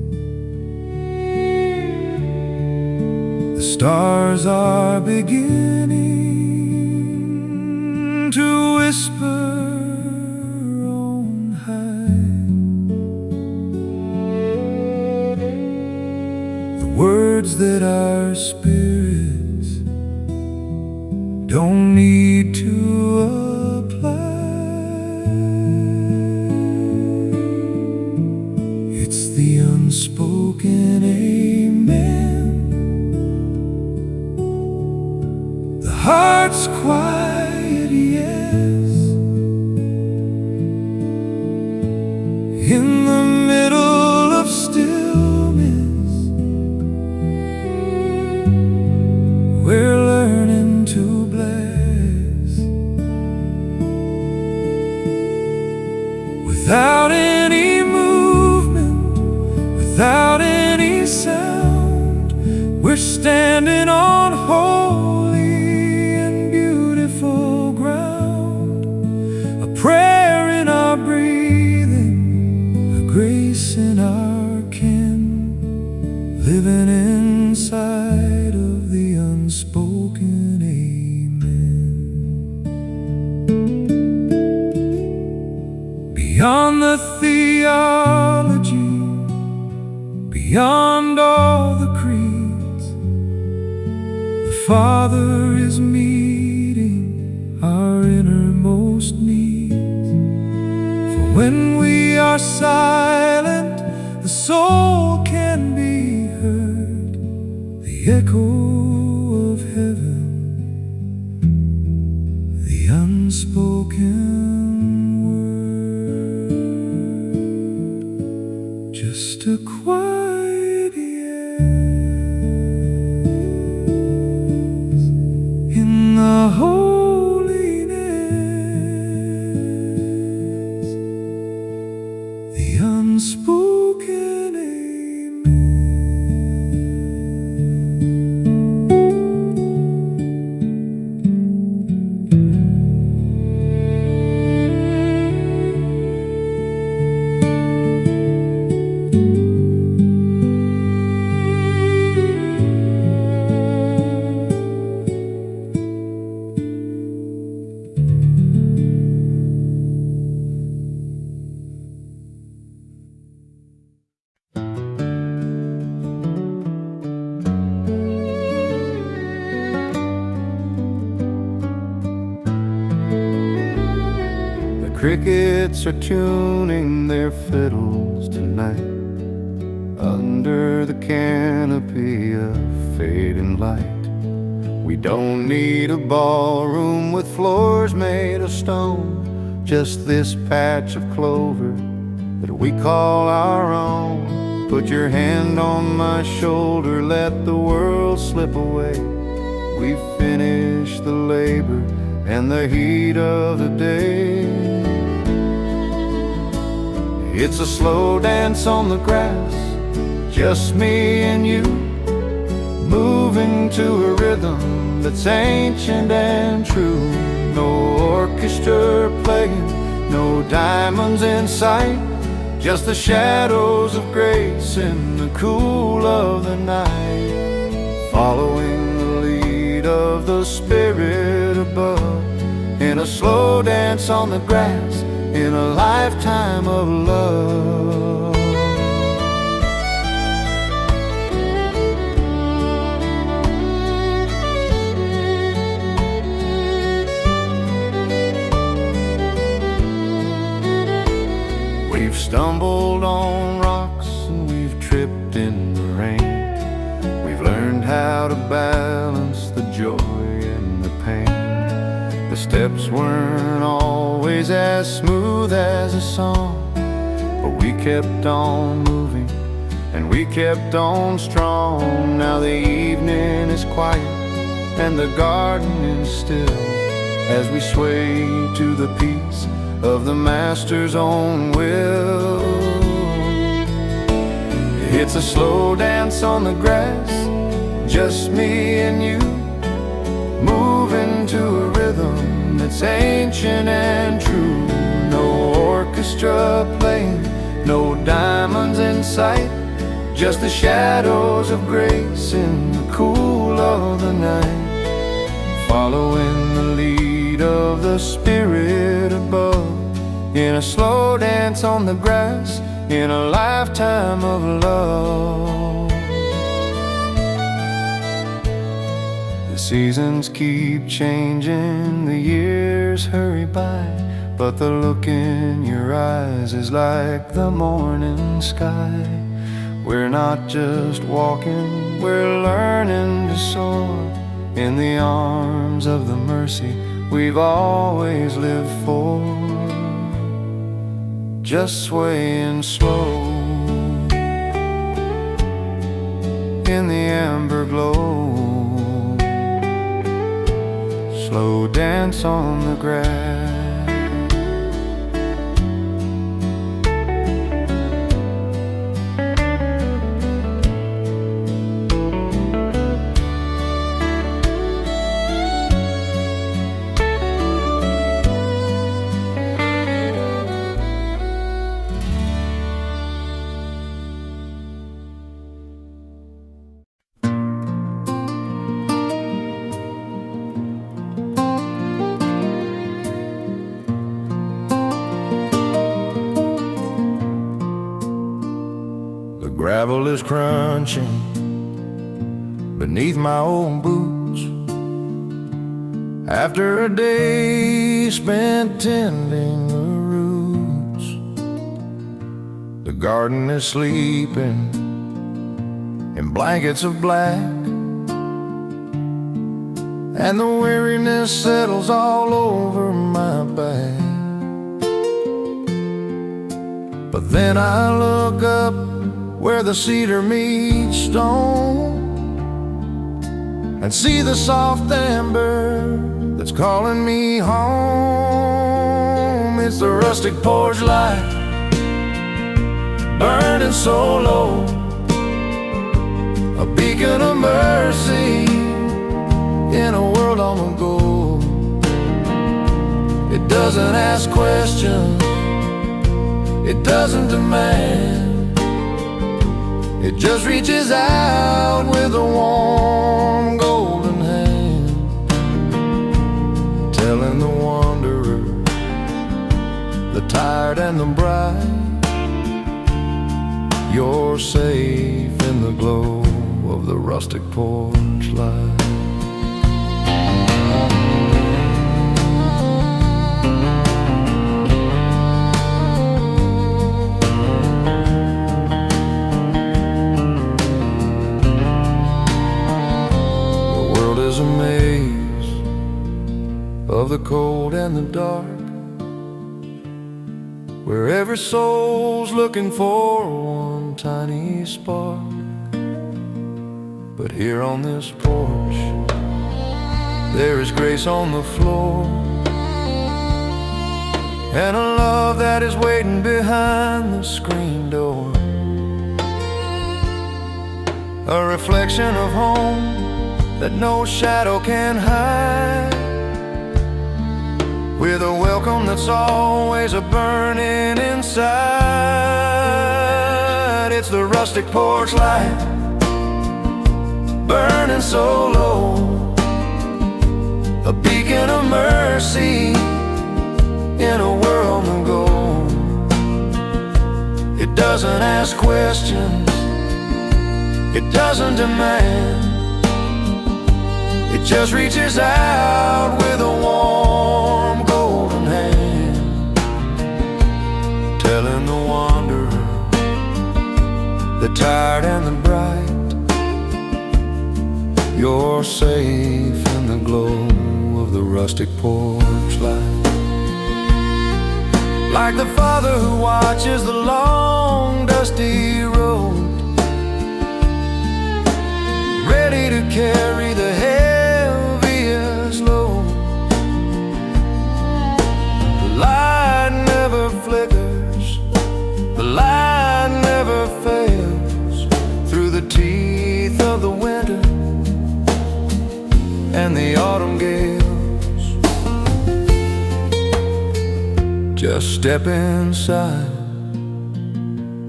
The stars are beginning to whisper on high the words that our spirits don't need to apply. It's the unspoken amen, the heart's quiet yes, in the middle of stillness. We're learning to bless without any movement, without any sound. We're standing on holy and beautiful ground. A prayer in our breathing, a grace in our kin, living inside of the unspoken amen. Beyond the theology, beyond all the creeds, the Father is meeting our innermost needs. For when we are silent, the soul can be heard, the echo of heaven, the unspoken word, just a quiet yes in the holiness, the unspoken amen. Crickets are tuning their fiddles tonight under the canopy of fading light. We don't need a ballroom with floors made of stone, just this patch of clover that we call our own. Put your hand on my shoulder, let the world slip away. We've finished the labor and the heat of the day. It's a slow dance on the grass, just me and you, moving to a rhythm that's ancient and true. No orchestra playing, no diamonds in sight, just the shadows of grace in the cool of the night. Following the lead of the Spirit above, in a slow dance on the grass, in a lifetime of love. We've stumbled on rocks and we've tripped in the rain. We've learned how to balance the joy and the pain. The steps weren't always as smooth as a song, but we kept on moving and we kept on strong. Now the evening is quiet and the garden is still, as we sway to the peace of the Master's own will. It's a slow dance on the grass, just me and you, moving to a rhythm that's ancient and true. No orchestra playing, no diamonds in sight, just the shadows of grace in the cool of the night, following the lead of the Spirit above, in a slow dance on the grass, in a lifetime of love. The seasons keep changing, the years hurry by, but the look in your eyes is like the morning sky. We're not just walking, we're learning to soar in the arms of the mercy we've always lived for. Just swaying slow in the amber glow, slow dance on the grass. Gravel is crunching beneath my old boots after a day spent tending the roots. The garden is sleeping in blankets of black, and the weariness settles all over my back. But then I look up where the cedar meets stone and see the soft amber that's calling me home. It's the rustic porch light burning so low, a beacon of mercy in a world on the go. It doesn't ask questions, it doesn't demand, it just reaches out with a warm golden hand, telling the wanderer, the tired and the bright, you're safe in the glow of the rustic porch light. A maze of the cold and the dark, where every soul's looking for one tiny spark. But here on this porch, there is grace on the floor, and a love that is waiting behind the screen door, a reflection of home that no shadow can hide, with a welcome that's always a burning inside. It's the rustic porch light burning so low, a beacon of mercy in a world of gold. It doesn't ask questions, it doesn't demand, it just reaches out with a warm golden hand, telling the wanderer, the tired and the bright, You're safe in the glow of the rustic porch light, like the father who watches the long dusty road, ready to carry the heaviest load. The light never flickers, the light never fails, through the teeth of the winter and the autumn gales. Just step inside,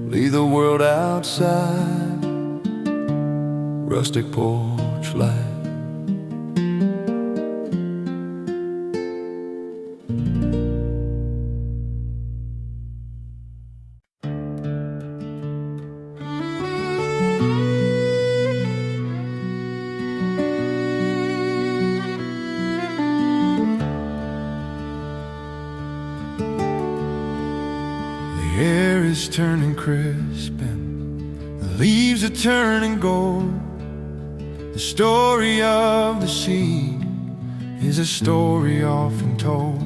leave the world outside, rustic porch light. The air is turning crisp and the leaves are turning gold. The story of the seed is a story often told.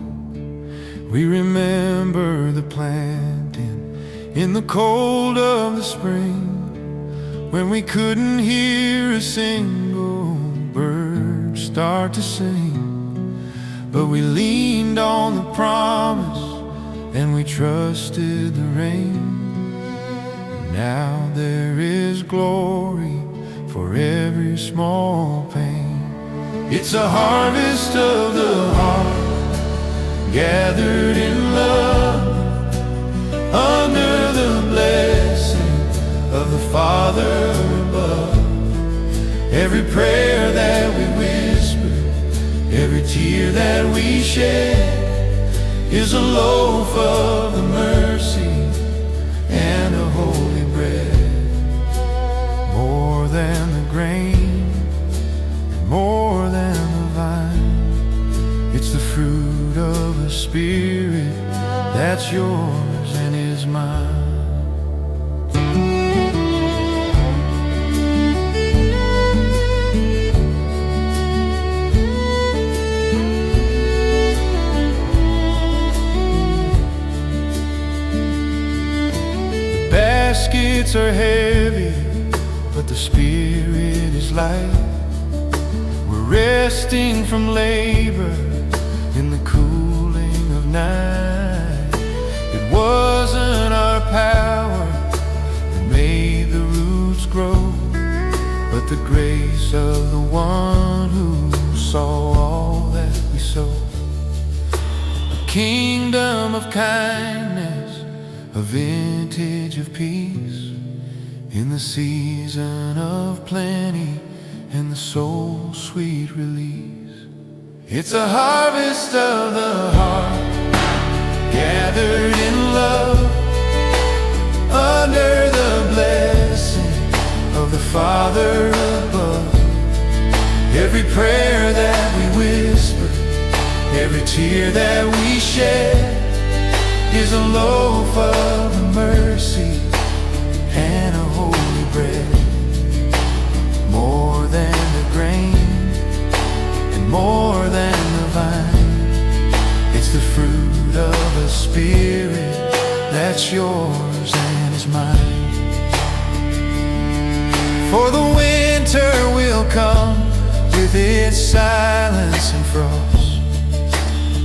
We remember the planting in the cold of the spring, when we couldn't hear a single bird start to sing. But we leaned on the promise and we trusted the rain. Now there is glory for every small pain. It's a harvest of the heart, gathered in love, under the blessing of the Father above. Every prayer that we whisper, every tear that we shed, is a loaf of the mercy and a holy bread. More than the grain, more than the vine, it's the fruit of a spirit that's yours and is mine. Baskets are heavy, but the spirit is light. We're resting from labor in the cooling of night. It wasn't our power that made the roots grow, but the grace of the one who saw all that we sow. A kingdom of kindness, a vintage of peace, in the season of plenty and the soul's sweet release. It's a harvest of the heart, gathered in love, under the blessing of the Father above. Every prayer that we whisper, every tear that we shed, is a loaf of the mercy and a holy bread. More than the grain and more than the vine, it's the fruit of a spirit that's yours and is mine. For the winter will come with its silence and frost,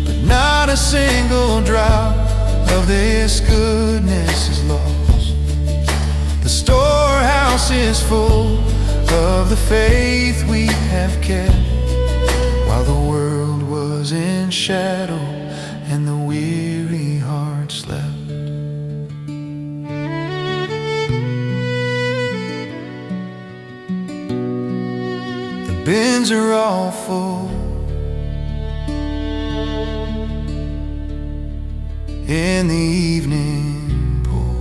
but not a single drop of this goodness is lost. The storehouse is full of the faith we have kept, while the world was in shadow and the weary heart slept. The bins are all full in the evening pool.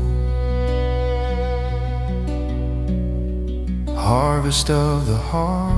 Harvest of the heart.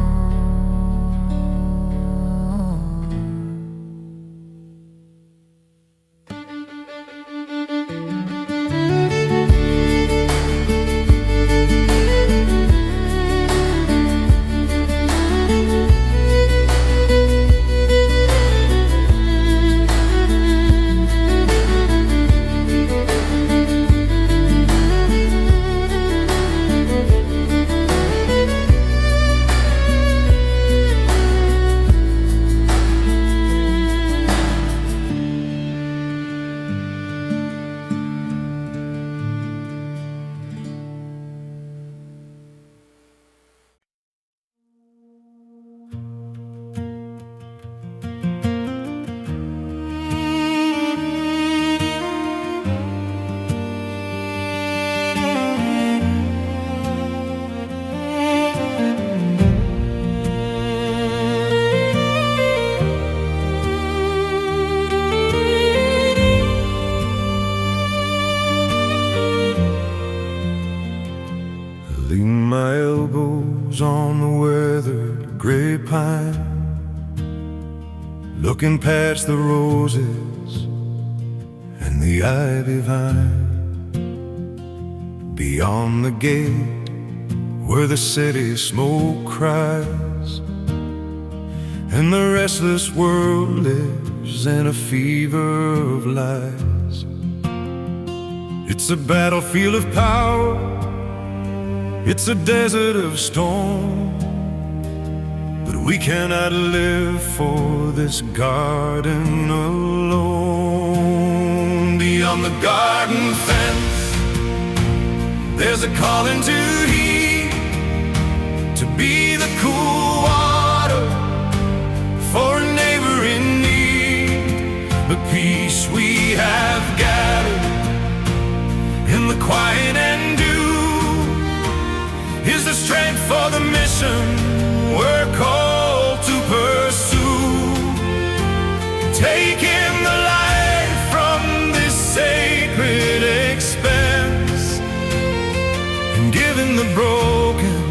weathered grapevine, looking past the roses and the ivy vine. Beyond the gate where the city smoke cries, and the restless world lives in a fever of lies. It's a battlefield of power, it's a desert of storm, but we cannot live for this garden alone. Beyond the garden fence, there's a calling to heed, to be the cool water for a neighbor in need. The peace we have gathered in the quiet and dew is the strength for the mission we're called to pursue. Taking the light from this sacred expanse and giving the broken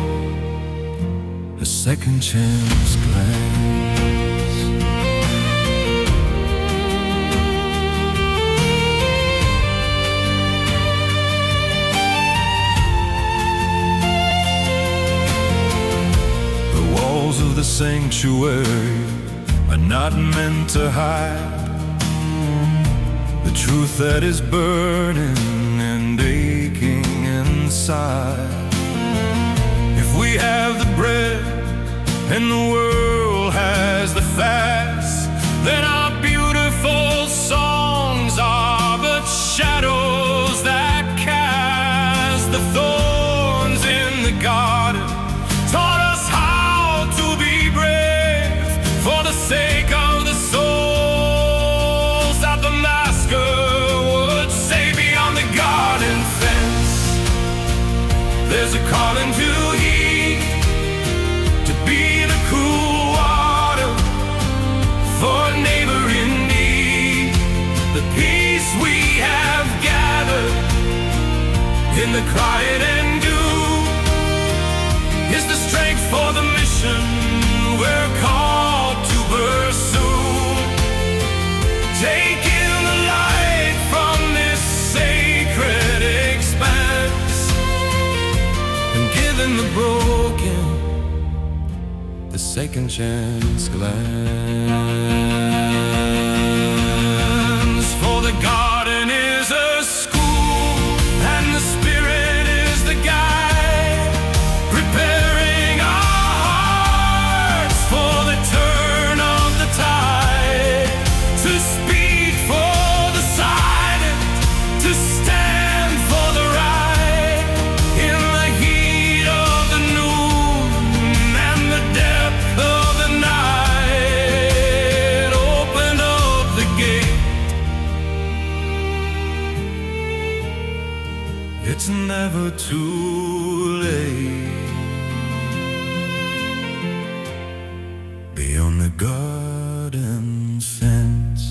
a second chance glance. Of the sanctuary are not meant to hide the truth that is burning and aching inside. If we have the bread and the world has the fast, then our beautiful songs are but shadows that cast. The thorns in the garden taught us for the sake of the souls that the masker would say. Beyond the garden fence, there's a calling to heed, to be the cool water for a neighbor in need. The peace we have gathered in the quiet and dew is the strength for the mission we're called to pursue. Taking the light from this sacred expanse and giving the broken the second chance glance. For the garden is a school and the Spirit is the guide, preparing our hearts for the turn of the tide, to speak for the silent, to stand for the right, in the heat of the noon and the depth of the night. Open up the gate, it's never too late. Beyond the garden fence.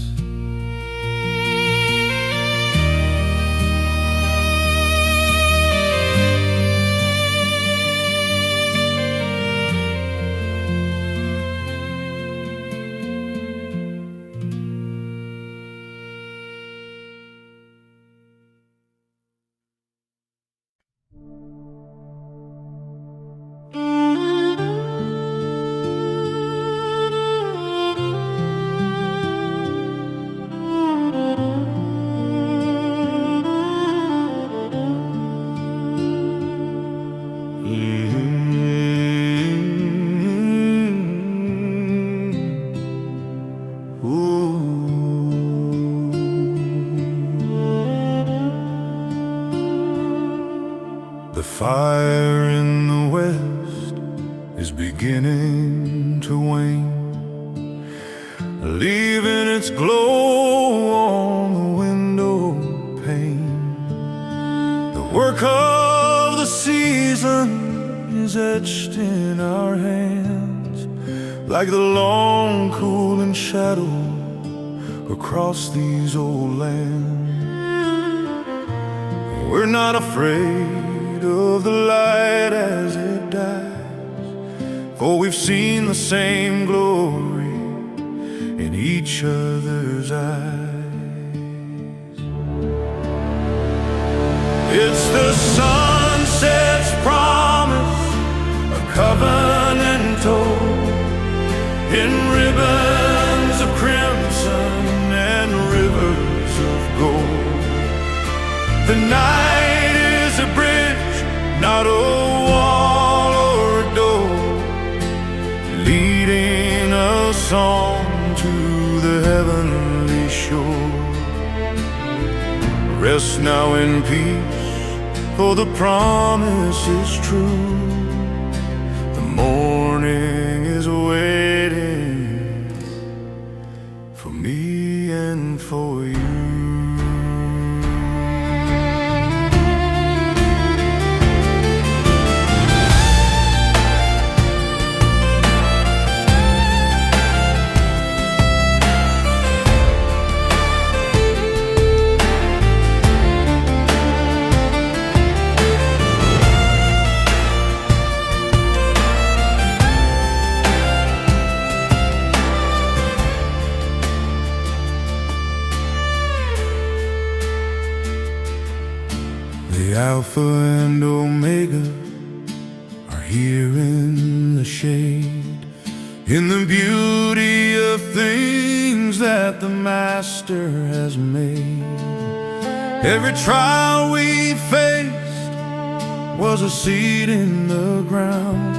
The fire in the west is beginning to wane, leaving its glow on the window pane. The work of the season is etched in our hands, like the long cooling shadow across these old lands. We're not afraid of the light as it dies, for we've seen the same glory in each other's eyes. It's the sunset's promise, a covenantal, in ribbons of crimson and rivers of gold. The night is a bridge, not a wall or a door, leading us on to the heavenly shore. Rest now in peace, for the promise is true. The morning is waiting for me and for you. Alpha and Omega are here in the shade, in the beauty of things that the Master has made. Every trial we faced was a seed in the ground.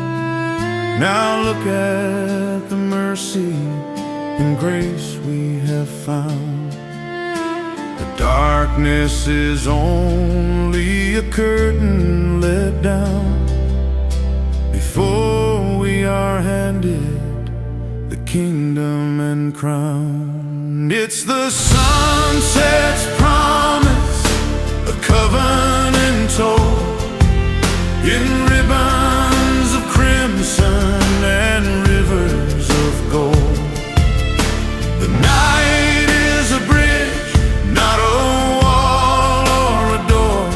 Now look at the mercy and grace we have found. Darkness is only a curtain let down before we are handed the kingdom and crown. It's the sunset's promise, a covenantal, in ribbons of crimson and rivers of gold. The night is a bridge, not a wall or a door,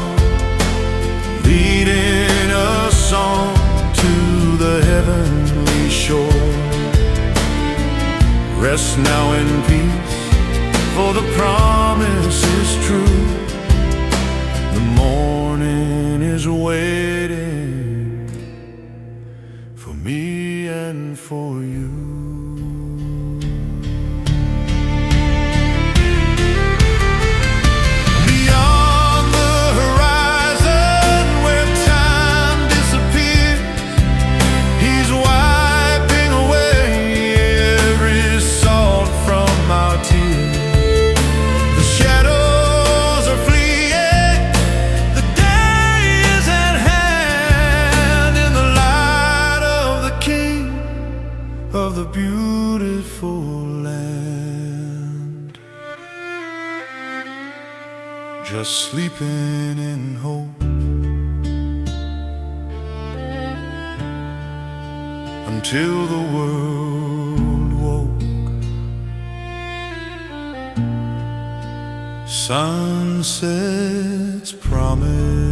leading us on to the heavenly shore. Rest now in peace, for the promise is true. The morning is waiting for me and for you. Of the beautiful land, just sleeping in hope until the world woke. Sunset's promise